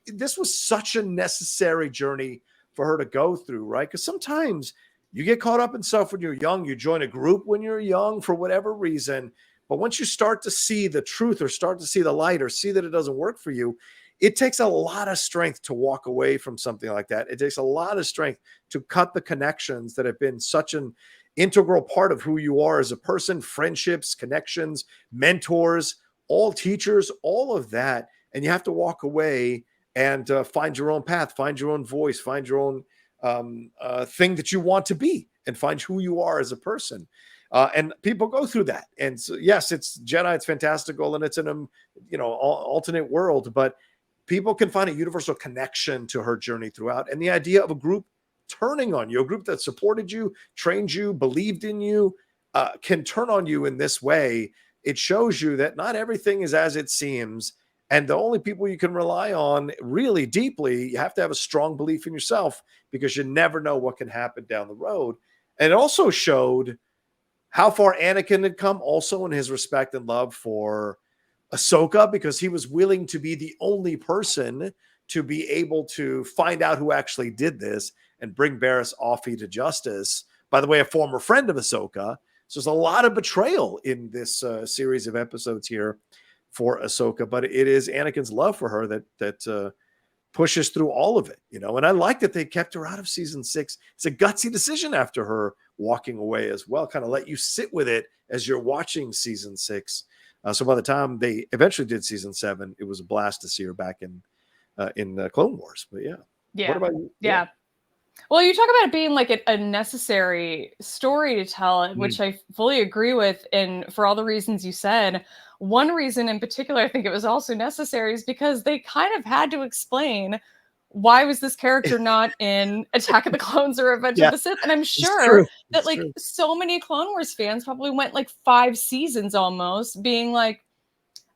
this was such a necessary journey for her to go through, right? Because sometimes you get caught up in stuff when you're young. You join a group when you're young for whatever reason. But once you start to see the truth or start to see the light or see that it doesn't work for you, it takes a lot of strength to walk away from something like that. It takes a lot of strength to cut the connections that have been such an integral part of who you are as a person, friendships, connections, mentors, all teachers, all of that. And you have to walk away and find your own path, find your own voice, find your own thing that you want to be and find who you are as a person. And people go through that. And so, yes, it's Jedi, it's fantastical, and it's in a alternate world, but people can find a universal connection to her journey throughout. And the idea of a group turning on you, a group that supported you, trained you, believed in you, can turn on you in this way. It shows you that not everything is as it seems. And the only people you can rely on really deeply, you have to have a strong belief in yourself, because you never know what can happen down the road. And it also showed how far Anakin had come also in his respect and love for Ahsoka, because he was willing to be the only person to be able to find out who actually did this and bring Barriss Offee to justice. By the way, a former friend of Ahsoka. So there's a lot of betrayal in this series of episodes here for Ahsoka, but it is Anakin's love for her that pushes through all of it, And I like that they kept her out of season 6. It's a gutsy decision after her walking away as well, kind of let you sit with it as you're watching season 6. So by the time they eventually did season 7, it was a blast to see her back in Clone Wars. But Yeah. What about you? Yeah. Well, you talk about it being like a necessary story to tell, which I fully agree with. And for all the reasons you said, one reason in particular, I think it was also necessary, is because they kind of had to explain, why was this character not in Attack of the Clones or Revenge of the Sith? And I'm sure that like so many Clone Wars fans probably went like 5 seasons almost being like,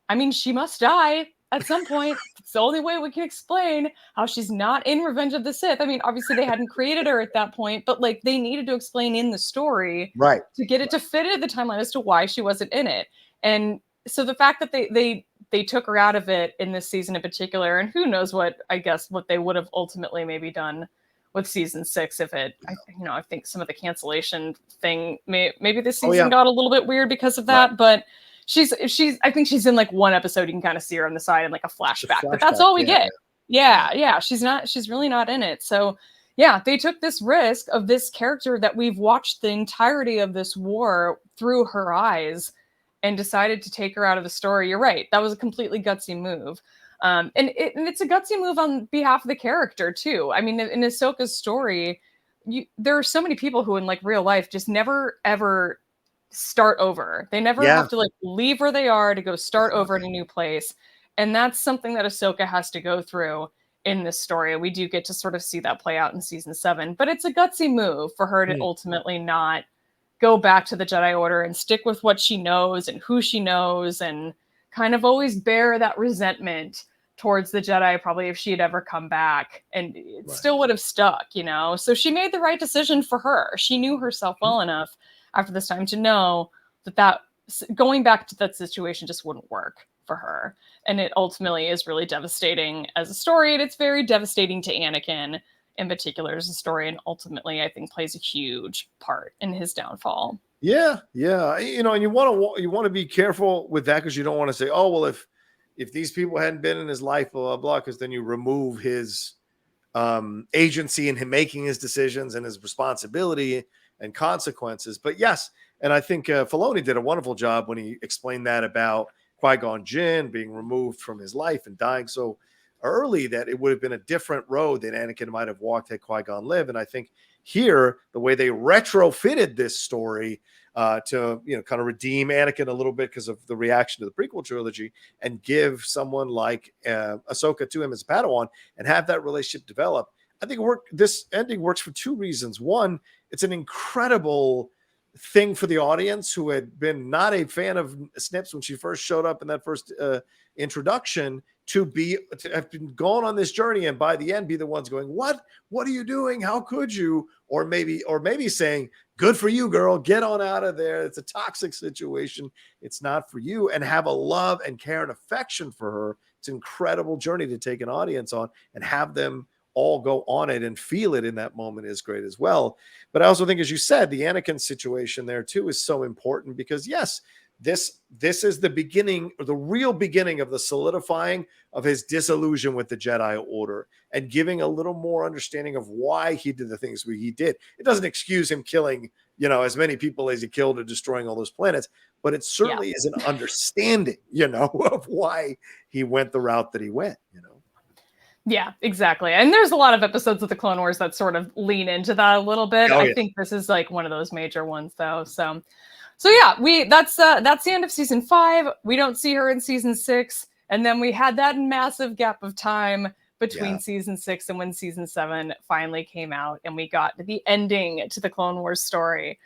I mean, she must die at some point. It's the only way we can explain how she's not in Revenge of the Sith. I mean, obviously they hadn't created her at that point, but like they needed to explain in the story to get it to fit into the timeline as to why she wasn't in it. And so the fact that they took her out of it in this season in particular, and who knows what they would have ultimately maybe done with season 6 if it, I think some of the cancellation thing maybe this season got a little bit weird because of that, but I think she's in like one episode. You can kind of see her on the side in like a flashback, but that's all we get. Yeah. She's really not in it. So yeah, they took this risk of this character that we've watched the entirety of this war through her eyes and decided to take her out of the story. You're right. That was a completely gutsy move. And it's a gutsy move on behalf of the character too. I mean, in Ahsoka's story, there are so many people who in like real life just never, ever start over. They never have to like leave where they are to go start over in a new place. And that's something that Ahsoka has to go through in this story. We do get to sort of see that play out in season 7, but it's a gutsy move for her to ultimately not go back to the Jedi Order and stick with what she knows and who she knows, and kind of always bear that resentment towards the Jedi, probably if she had ever come back, and it still would have stuck, So she made the right decision for her. She knew herself well enough after this time to know that going back to that situation just wouldn't work for her. And it ultimately is really devastating as a story. And it's very devastating to Anakin in particular as a story. And ultimately, I think plays a huge part in his downfall. Yeah. And you want to be careful with that, because you don't want to say, oh, well, if these people hadn't been in his life, blah, blah, blah, because then you remove his agency in him making his decisions and his responsibility and consequences. But yes, and I think Filoni did a wonderful job when he explained that about Qui-Gon Jinn being removed from his life and dying so early that it would have been a different road that Anakin might have walked had Qui-Gon lived. And I think here, the way they retrofitted this story to kind of redeem Anakin a little bit because of the reaction to the prequel trilogy, and give someone like Ahsoka to him as Padawan and have that relationship develop, I think this ending works for 2 reasons. One, it's an incredible thing for the audience who had been not a fan of Snips when she first showed up in that first introduction, to have been gone on this journey and by the end be the ones going, what are you doing? How could you? Or maybe saying, good for you, girl, get on out of there. It's a toxic situation. It's not for you. And have a love and care and affection for her. It's an incredible journey to take an audience on, and have them all go on it and feel it in that moment is great as well. But I also think, as you said, the Anakin situation there too is so important, because yes, this is the beginning, or the real beginning, of the solidifying of his disillusion with the Jedi Order, and giving a little more understanding of why he did the things he did. It doesn't excuse him killing, as many people as he killed and destroying all those planets, but it certainly is an understanding, of why he went the route that he went, Yeah, exactly. And there's a lot of episodes of the Clone Wars that sort of lean into that a little bit. I think this is like one of those major ones though. So yeah, that's the end of season 5. We don't see her in season 6. And then we had that massive gap of time between season 6 and when season 7 finally came out, and we got the ending to the Clone Wars story.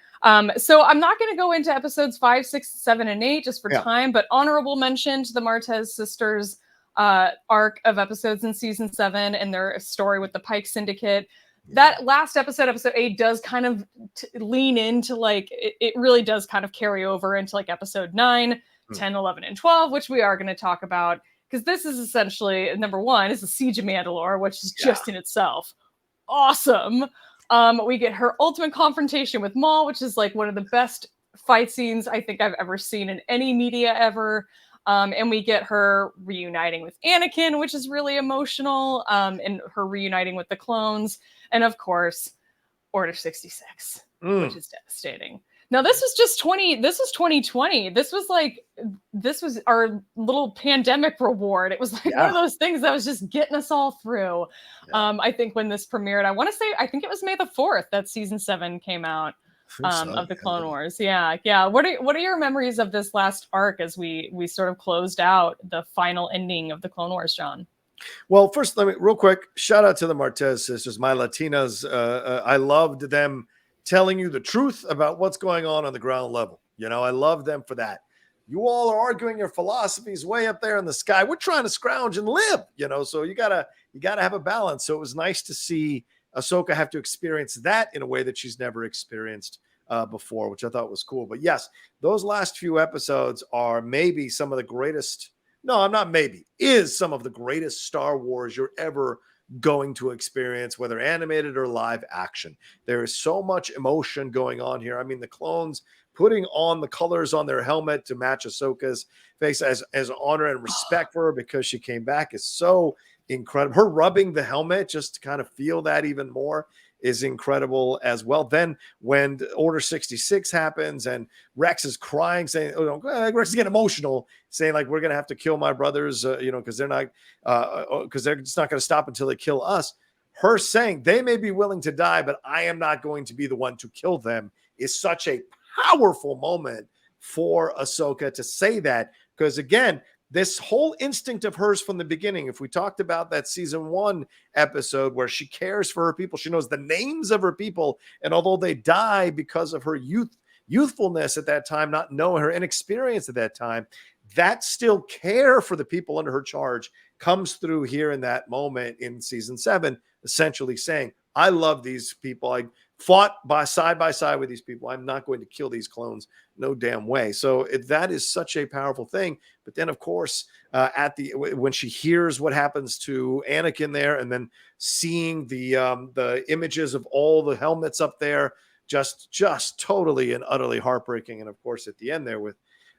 So I'm not going to go into episodes 5, 6, 7, and 8 just for time, but honorable mention to the Martez sisters. arc of episodes in season 7 and their story with the Pike Syndicate. That last episode 8, does kind of lean into like, it really does kind of carry over into like episode 9, 10, 11, and 12, which we are going to talk about, because this is essentially, number 1 is the Siege of Mandalore, which is just in itself awesome. We get her ultimate confrontation with Maul, which is like one of the best fight scenes I think I've ever seen in any media ever. And we get her reuniting with Anakin, which is really emotional, and her reuniting with the clones. And of course, Order 66, which is devastating. Now, this was 2020. This was our little pandemic reward. It was like one of those things that was just getting us all through. I think when this premiered, I think it was May the 4th that season 7 came out. Of the Clone Wars. Yeah. What are your memories of this last arc as we sort of closed out the final ending of the Clone Wars, John? Well, first, let me real quick shout out to the Martez sisters, my Latinas. I loved them telling you the truth about what's going on the ground level. You know, I love them for that. You all are arguing your philosophies way up there in the sky. We're trying to scrounge and live, you know, so you gotta have a balance. So it was nice to see Ahsoka have to experience that in a way that she's never experienced before, which I thought was cool. But yes, those last few episodes are maybe some of the greatest. No, I'm not maybe. Is some of the greatest Star Wars you're ever going to experience, whether animated or live action. There is so much emotion going on here. I mean, the clones putting on the colors on their helmet to match Ahsoka's face as honor and respect for her because she came back is so incredible. Her rubbing the helmet just to kind of feel that even more is incredible as well. Then when Order 66 happens and Rex is crying, saying, Rex is getting emotional, saying like, we're going to have to kill my brothers, because they're not, because they're just not going to stop until they kill us. Her saying they may be willing to die, but I am not going to be the one to kill them is such a powerful moment for Ahsoka to say that. Because again, this whole instinct of hers from the beginning, if we talked about that season 1 episode where she cares for her people, she knows the names of her people. And although they die because of her youthfulness at that time, not knowing her inexperience at that time, that still care for the people under her charge comes through here in that moment in season 7, essentially saying, I love these people. I fought side by side with these people. I'm not going to kill these clones. No damn way. So that is such a powerful thing. But then, of course, when she hears what happens to Anakin there, and then seeing the images of all the helmets up there, just totally and utterly heartbreaking. And of course, at the end there with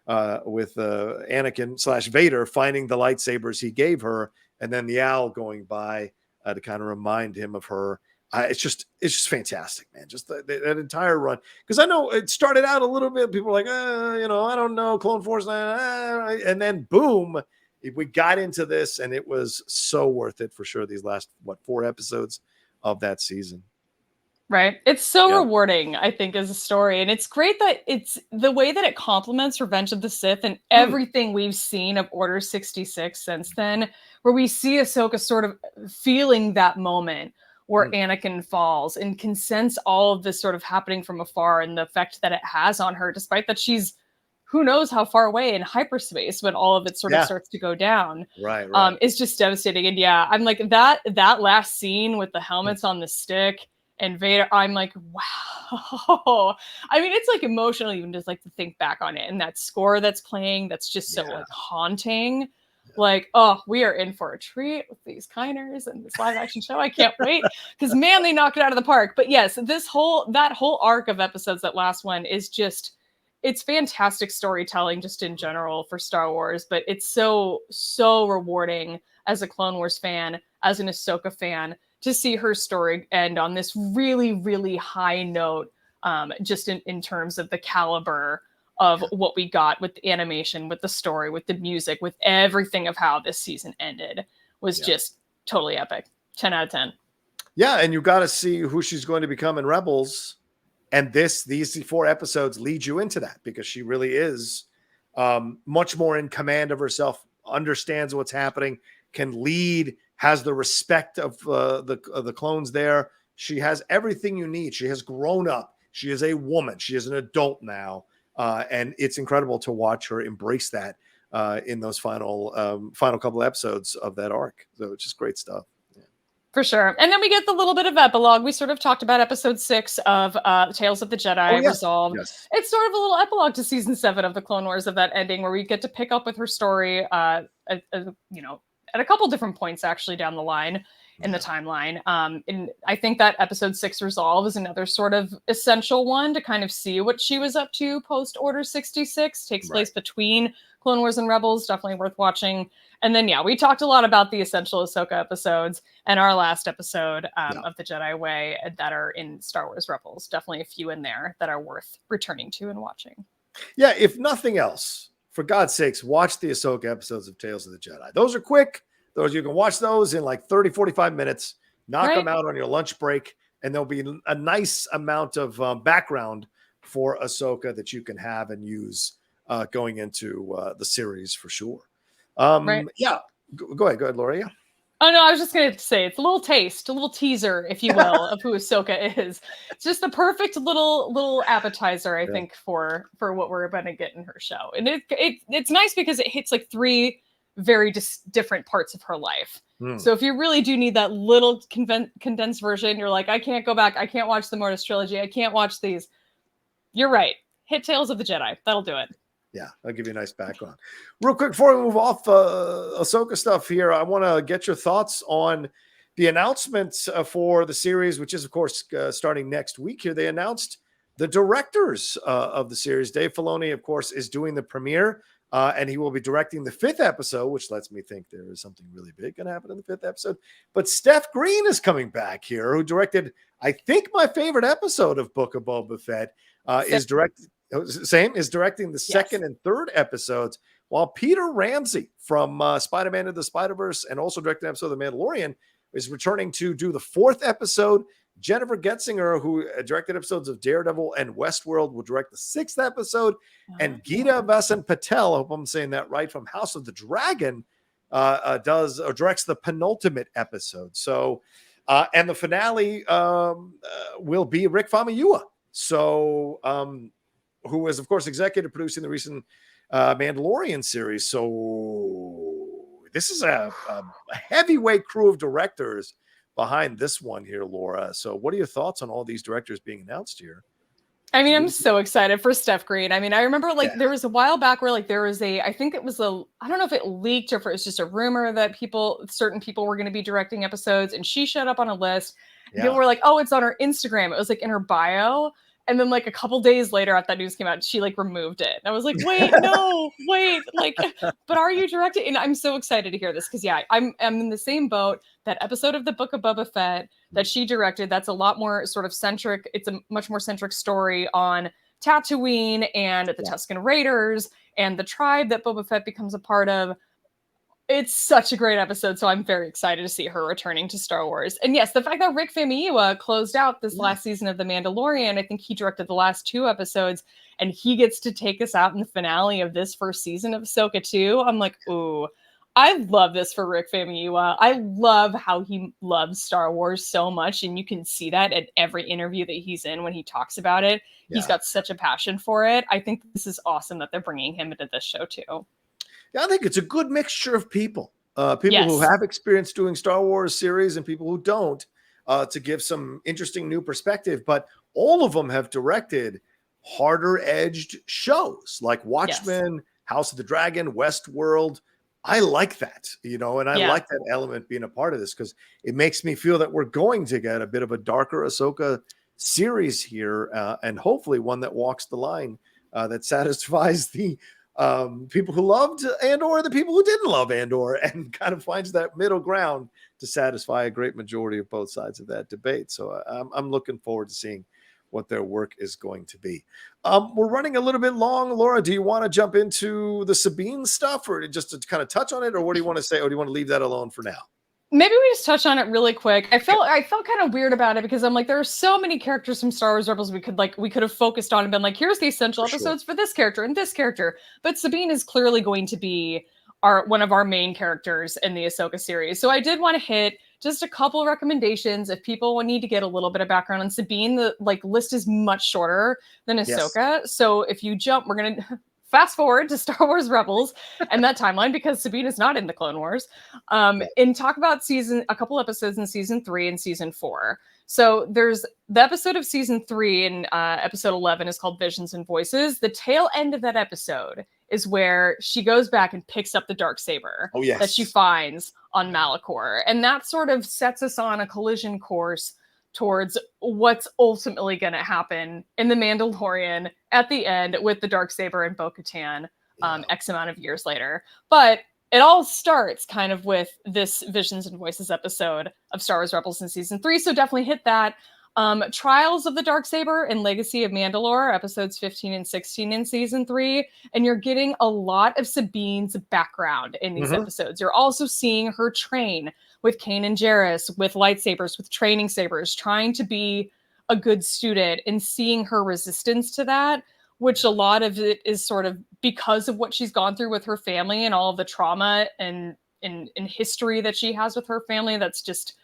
Anakin / Vader finding the lightsabers he gave her, and then the owl going by to kind of remind him of her. It's just fantastic, man. Just that entire run. Because I know it started out a little bit. People were like, I don't know, Clone Force. And then boom, we got into this, and it was so worth it for sure. These last, 4 episodes of that season. Right. It's so rewarding, I think, as a story. And it's great that it's the way that it complements Revenge of the Sith and everything we've seen of Order 66 since then, where we see Ahsoka sort of feeling that moment where Anakin falls and can sense all of this sort of happening from afar and the effect that it has on her, despite that she's who knows how far away in hyperspace when all of it sort of starts to go down. Right. It's just devastating. And I'm like that last scene with the helmets on the stick and Vader, I'm like, wow. I mean, it's like emotional even just like to think back on it. And that score that's playing, that's just so like haunting. Like, oh, we are in for a treat with these Kiners and this live action show. I can't wait because man, they knocked it out of the park. But yes, that whole arc of episodes, that last one is just, it's fantastic storytelling just in general for Star Wars. But it's so rewarding as a Clone Wars fan, as an Ahsoka fan, to see her story end on this really, really high note, just in terms of the caliber of what we got with the animation, with the story, with the music, with everything of how this season ended was just totally epic. 10 out of 10. Yeah, and you got to see who she's going to become in Rebels. And these 4 episodes lead you into that because she really is much more in command of herself, understands what's happening, can lead, has the respect of the clones there. She has everything you need. She has grown up. She is a woman. She is an adult now. And it's incredible to watch her embrace that in those final couple episodes of that arc. So it's just great stuff. For sure. And then we get the little bit of epilogue. We sort of talked about episode 6 of Tales of the Jedi Resolved. Yes. It's sort of a little epilogue to season 7 of the Clone Wars, of that ending, where we get to pick up with her story, at a couple different points actually down the line in the timeline. And I think that episode 6 Resolve is another sort of essential one to kind of see what she was up to post Order 66. Takes place between Clone Wars and Rebels. Definitely worth watching. And then, we talked a lot about the essential Ahsoka episodes and our last episode of the Jedi Way that are in Star Wars Rebels. Definitely a few in there that are worth returning to and watching. Yeah, if nothing else, for God's sakes, watch the Ahsoka episodes of Tales of the Jedi. Those are quick. You can watch those in like 30, 45 minutes, knock them out on your lunch break, and there'll be a nice amount of background for Ahsoka that you can have and use going into the series for sure. Yeah, go ahead, Laura. Yeah. Oh no, I was just going to say it's a little taste, a little teaser, if you will, of who Ahsoka is. It's just the perfect little appetizer, I think, for what we're going to get in her show. And it's nice because it hits like 3 very different parts of her life. So if you really do need that little condensed version, you're like, I can't go back, I can't watch the Mortis trilogy, I can't watch these. You're right. Hit Tales of the Jedi. That'll do it. Yeah, I'll give you a nice background. Real quick, before we move off Ahsoka stuff here, I want to get your thoughts on the announcements for the series, which is, of course, starting next week here. They announced the directors of the series. Dave Filoni, of course, is doing the premiere, and he will be directing the 5th episode, which lets me think there is something really big going to happen in the 5th episode. But Steph Green is coming back here, who directed, I think, my favorite episode of Book of Boba Fett, is directing the 2nd and 3rd episodes, while Peter Ramsey from Spider-Man Into the Spider-Verse and also directed an episode of The Mandalorian is returning to do the 4th episode. Jennifer Getzinger, who directed episodes of Daredevil and Westworld, will direct the 6th episode. And Geeta Vasan Patel, I hope I'm saying that right, from House of the Dragon, directs the penultimate episode. So, and the finale will be Rick Famuyiwa. So, who is, of course, executive producing the recent Mandalorian series. So this is a heavyweight crew of directors behind this one here, Laura. So what are your thoughts on all these directors being announced here? I mean, I'm so excited for Steph Green. I mean, I remember there was a while back where there was I think it was I don't know if it leaked or if it was just a rumor that certain people were going to be directing episodes, and she showed up on a list. People were like, oh, it's on her Instagram. It was like in her bio. And then like a couple days later after that news came out, she like removed it. And I was like, wait, no, wait, like, but are you directing? And I'm so excited to hear this because I'm in the same boat. That episode of the Book of Boba Fett that she directed, that's a lot more sort of centric. It's a much more centric story on Tatooine and the Tusken Raiders and the tribe that Boba Fett becomes a part of. It's such a great episode, so I'm very excited to see her returning to Star Wars. And yes, the fact that Rick Famuyiwa closed out this last season of The Mandalorian, I think he directed the last 2 episodes, and he gets to take us out in the finale of this first season of Ahsoka too. I'm like, ooh, I love this for Rick Famuyiwa. I love how he loves Star Wars so much, and you can see that at every interview that he's in when he talks about it. He's got such a passion for it. I think this is awesome that they're bringing him into this show too. Yeah, I think it's a good mixture of people. People who have experience doing Star Wars series and people who don't, to give some interesting new perspective. But all of them have directed harder-edged shows like Watchmen, House of the Dragon, Westworld. I like that, and I like that element being a part of this because it makes me feel that we're going to get a bit of a darker Ahsoka series here, and hopefully one that walks the line that satisfies the people who loved Andor, the people who didn't love Andor, and kind of finds that middle ground to satisfy a great majority of both sides of that debate. So I'm looking forward to seeing what their work is going to be. We're running a little bit long. Laura, do you want to jump into the Sabine stuff or just to kind of touch on it, or what do you want to say? Or do you want to leave that alone for now? Maybe we just touch on it really quick. I felt kind of weird about it because I'm like, there are so many characters from Star Wars Rebels we could have focused on and been like, here's the essential episodes for this character and this character. But Sabine is clearly going to be one of our main characters in the Ahsoka series. So I did want to hit just a couple recommendations if people need to get a little bit of background on Sabine. The list is much shorter than Ahsoka. So if you jump, we're gonna fast forward to Star Wars Rebels and that timeline, because Sabine is not in the Clone Wars, and talk about a couple episodes in season 3 and season 4. So there's the episode of season 3 in episode 11 is called Visions and Voices. The tail end of that episode is where she goes back and picks up the Darksaber that she finds on Malachor. And that sort of sets us on a collision course towards what's ultimately going to happen in The Mandalorian at the end with the Darksaber and Bo-Katan X amount of years later. But it all starts kind of with this Visions and Voices episode of Star Wars Rebels in season 3. So definitely hit that. Trials of the Darksaber and Legacy of Mandalore, episodes 15 and 16 in season 3. And you're getting a lot of Sabine's background in these episodes. You're also seeing her train with Kanan and Jarrus, with lightsabers, with training sabers, trying to be a good student, and seeing her resistance to that, which a lot of it is sort of because of what she's gone through with her family and all of the trauma and history that she has with her family that's just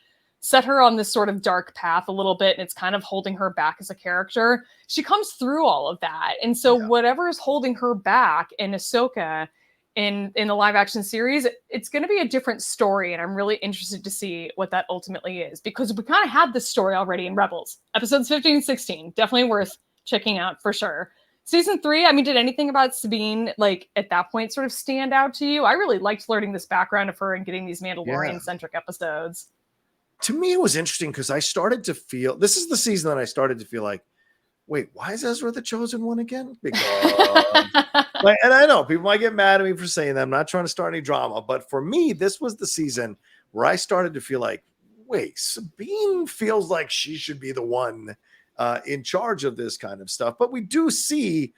set her on this sort of dark path a little bit, and it's kind of holding her back as a character. She comes through all of that. And so whatever is holding her back in Ahsoka in the live action series, it's going to be a different story. And I'm really interested to see what that ultimately is, because we kind of had this story already in Rebels. Episodes 15 and 16, definitely worth checking out for sure. Season 3, I mean, did anything about Sabine, like, at that point sort of stand out to you? I really liked learning this background of her and getting these Mandalorian-centric episodes. To me, it was interesting because I started to feel, this is the season that I started to feel like, wait, why is Ezra the chosen one again? Because, and I know people might get mad at me for saying that. I'm not trying to start any drama, but for me, this was the season where I started to feel like, wait, Sabine feels like she should be the one in charge of this kind of stuff. But we do see,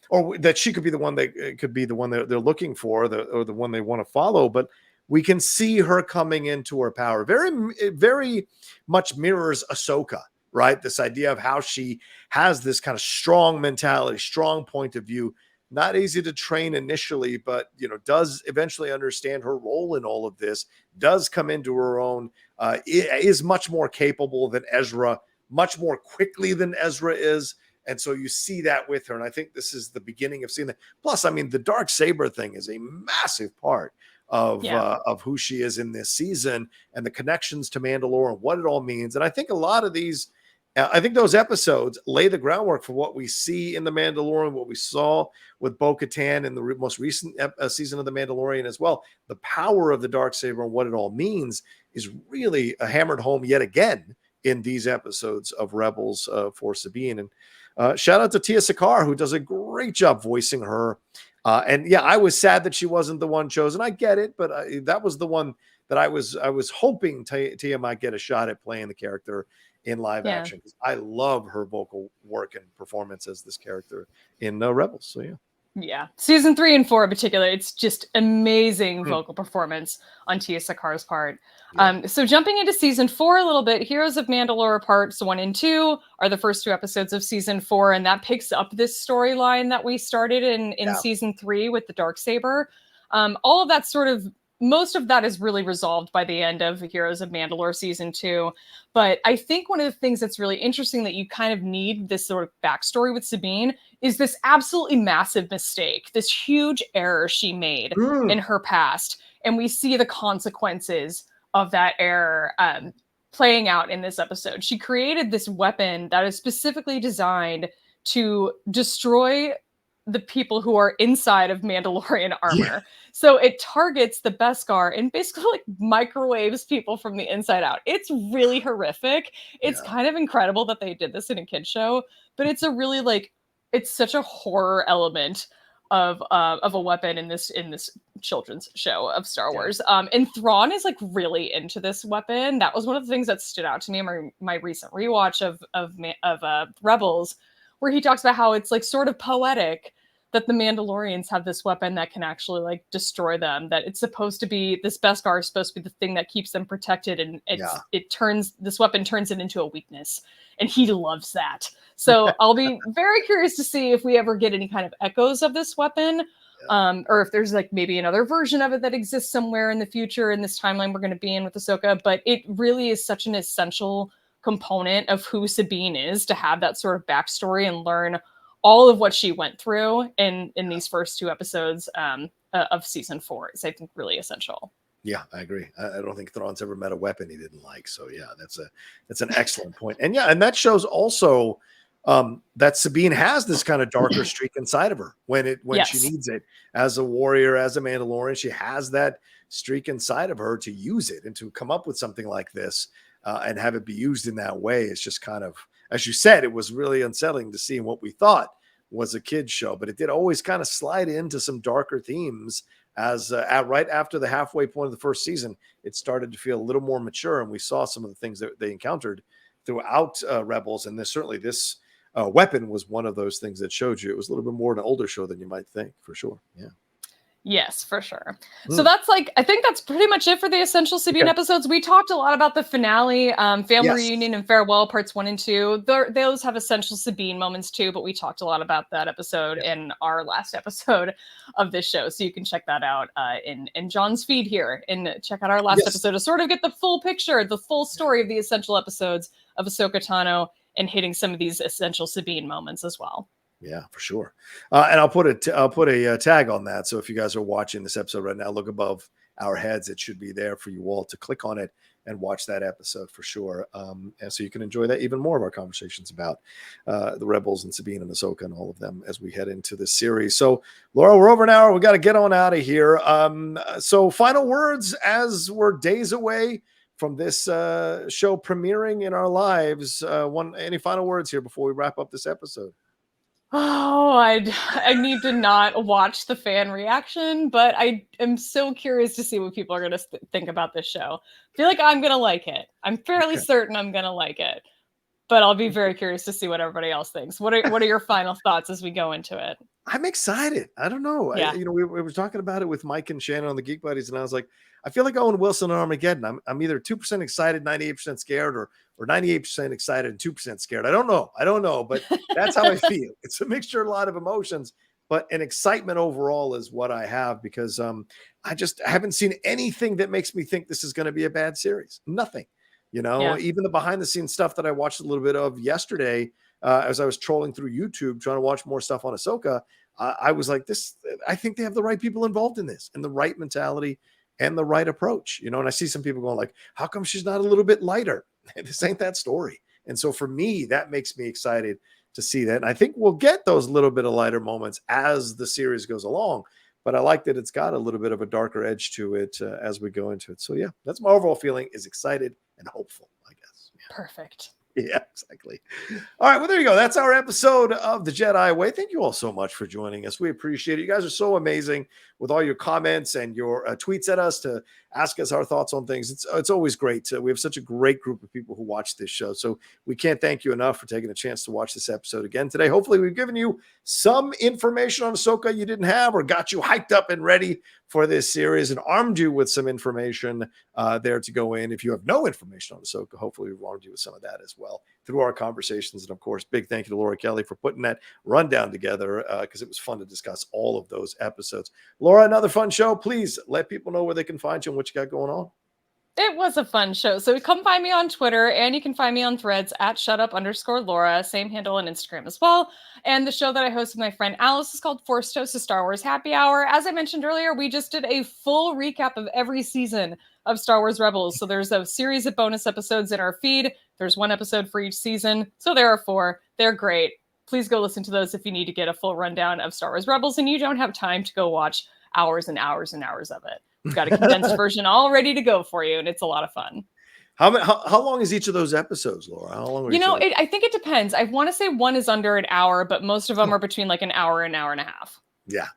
or that she could be the one that could be the one that they're looking for, or the one they want to follow. But we can see her coming into her power. Very much mirrors Ahsoka, right? This idea of how she has this kind of strong mentality, strong point of view, not easy to train initially, but, does eventually understand her role in all of this, does come into her own, is much more capable than Ezra, much more quickly than Ezra is. And so you see that with her. And I think this is the beginning of seeing that. Plus, I mean, the Darksaber thing is a massive part of who she is in this season, and the connections to Mandalore and what it all means. And I think a lot of these, I think those episodes lay the groundwork for what we see in The Mandalorian, what we saw with Bo-Katan in the most recent season of The Mandalorian as well. The power of the Darksaber and what it all means is really hammered home yet again in these episodes of Rebels for Sabine. And shout out to Tia Sakar, who does a great job voicing her. And yeah, I was sad that she wasn't the one chosen. I get it, but that was the one that I was hoping Tia might get a shot at playing the character in live action, because I love her vocal work and performance as this character in Rebels. So yeah, season 3 and 4 in particular, it's just amazing vocal performance on Tia Sakar's part. So jumping into season 4 a little bit, Heroes of Mandalore parts 1 and 2 are the first 2 episodes of season 4, and that picks up this storyline that we started in season 3 with the Darksaber. All of that most of that is really resolved by the end of Heroes of Mandalore season 2. But I think one of the things that's really interesting that you kind of need this sort of backstory with Sabine is this absolutely massive mistake, this huge error she made in her past. And we see the consequences of that error playing out in this episode. She created this weapon that is specifically designed to destroy the people who are inside of Mandalorian armor. So it targets the Beskar and basically like microwaves people from the inside out. It's really horrific. It's kind of incredible that they did this in a kid's show, but it's a really it's such a horror element of a weapon in this children's show of Star Wars. And Thrawn is like really into this weapon. That was one of the things that stood out to me in my recent rewatch of Rebels, where he talks about how it's like sort of poetic that the Mandalorians have this weapon that can actually like destroy them, that it's supposed to be, this Beskar is supposed to be the thing that keeps them protected, and this weapon turns it into a weakness, and he loves that. So I'll be very curious to see if we ever get any kind of echoes of this weapon, or if there's like maybe another version of it that exists somewhere in the future in this timeline we're going to be in with Ahsoka. But it really is such an essential component of who Sabine is, to have that sort of backstory and learn all of what she went through in these first 2 episodes of season 4 is, I think, really essential. Yeah, I agree. I don't think Thrawn's ever met a weapon he didn't like. So yeah, that's an excellent point. And yeah, and that shows also that Sabine has this kind of darker streak inside of her when she needs it as a warrior, as a Mandalorian. She has that streak inside of her to use it and to come up with something like this and have it be used in that way. It's just kind of, as you said, it was really unsettling to see what we thought was a kid's show, but it did always kind of slide into some darker themes as right after the halfway point of the first season, it started to feel a little more mature, and we saw some of the things that they encountered throughout Rebels, and this weapon was one of those things that showed you it was a little bit more an older show than you might think, for sure. Yeah. Yes, for sure. So that's I think that's pretty much it for the Essential Sabine episodes. We talked a lot about the finale, family reunion and farewell parts 1 and 2. Those have Essential Sabine moments too, but we talked a lot about that episode in our last episode of this show. So you can check that out in John's feed here and check out our last episode to sort of get the full picture, the full story of the Essential episodes of Ahsoka Tano and hitting some of these Essential Sabine moments as well. Yeah, for sure. And I'll put a tag on that. So if you guys are watching this episode right now, look above our heads. It should be there for you all to click on it and watch that episode for sure. And so you can enjoy that even more of our conversations about the Rebels and Sabine and Ahsoka and all of them as we head into this series. So Laura, we're over an hour. We got to get on out of here. So final words as we're days away from this show premiering in our lives. Any final words here before we wrap up this episode? Oh, I need to not watch the fan reaction, but I am so curious to see what people are going to think about this show. I feel like I'm going to like it. I'm fairly certain I'm going to like it, but I'll be very curious to see what everybody else thinks. What are your final thoughts as we go into it? I'm excited. I don't know. Yeah. We were talking about it with Mike and Shannon on the Geek Buddies, and I was like, I feel like Owen Wilson and Armageddon. I'm either 2% excited, 98% scared, or 98% excited and 2% scared. I don't know, but that's how I feel. It's a mixture, a lot of emotions, but an excitement overall is what I have because I haven't seen anything that makes me think this is going to be a bad series. Nothing. Even the behind the scenes stuff that I watched a little bit of yesterday as I was trolling through YouTube trying to watch more stuff on Ahsoka. I was like, I think they have the right people involved in this and the right mentality and the right approach, and I see some people going like, how come she's not a little bit lighter? This ain't that story. And so for me, that makes me excited to see that. And I think we'll get those little bit of lighter moments as the series goes along, but I like that it's got a little bit of a darker edge to it as we go into it. So yeah, that's my overall feeling, is excited and hopeful, I guess. Yeah. Perfect. Yeah, exactly. All right. Well, there you go. That's our episode of the Jedi Way. Thank you all so much for joining us. We appreciate it. You guys are so amazing with all your comments and your tweets at us to ask us our thoughts on things. It's always great. We have such a great group of people who watch this show. So we can't thank you enough for taking a chance to watch this episode again today. Hopefully we've given you some information on Ahsoka you didn't have, or got you hyped up and ready for this series and armed you with some information there to go in. If you have no information on Ahsoka, hopefully we've armed you with some of that as well through our conversations. And of course, big thank you to Laura Kelly for putting that rundown together because it was fun to discuss all of those episodes. Laura, another fun show. Please let people know where they can find you and what you got going on. It was a fun show. So come find me on Twitter, and you can find me on Threads at shutup_Laura, same handle on Instagram as well. And the show that I host with my friend Alice is called Force Toast, a Star Wars Happy Hour. As I mentioned earlier, we just did a full recap of every season of Star Wars Rebels. So there's a series of bonus episodes in our feed. There's one episode for each season. So there are 4. They're great. Please go listen to those if you need to get a full rundown of Star Wars Rebels and you don't have time to go watch hours and hours and hours of it. We've got a condensed version all ready to go for you, and it's a lot of fun. How long is each of those episodes, Laura? How long? I think it depends. I want to say one is under an hour, but most of them are between like an hour and a half. Yeah.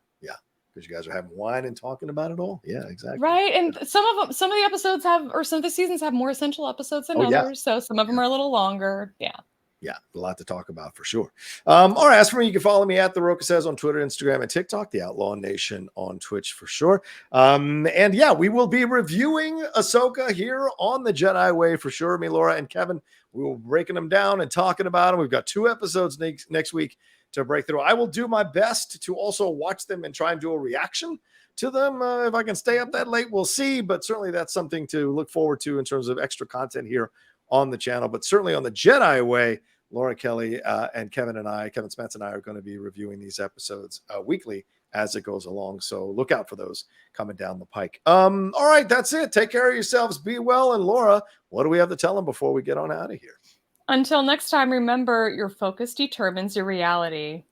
Because you guys are having wine and talking about it all. Yeah, exactly. Right, and some of the episodes some of the seasons have more essential episodes than others. So some of them are a little longer. Yeah, a lot to talk about for sure. All right, as for me, you can follow me at The Rocha Says on Twitter, Instagram, and TikTok, The Outlaw Nation on Twitch for sure. And yeah, we will be reviewing Ahsoka here on the Jedi Way for sure. Me, Laura, and Kevin, we will be breaking them down and talking about them. We've got 2 episodes next week to break through. I will do my best to also watch them and try and do a reaction to them. If I can stay up that late, we'll see. But certainly that's something to look forward to in terms of extra content here on the channel. But certainly on the Jedi Way, Laura Kelly and Kevin Spence and I are going to be reviewing these episodes weekly as it goes along. So look out for those coming down the pike. All right, that's it. Take care of yourselves. Be well. And Laura, what do we have to tell them before we get on out of here? Until next time, remember, your focus determines your reality.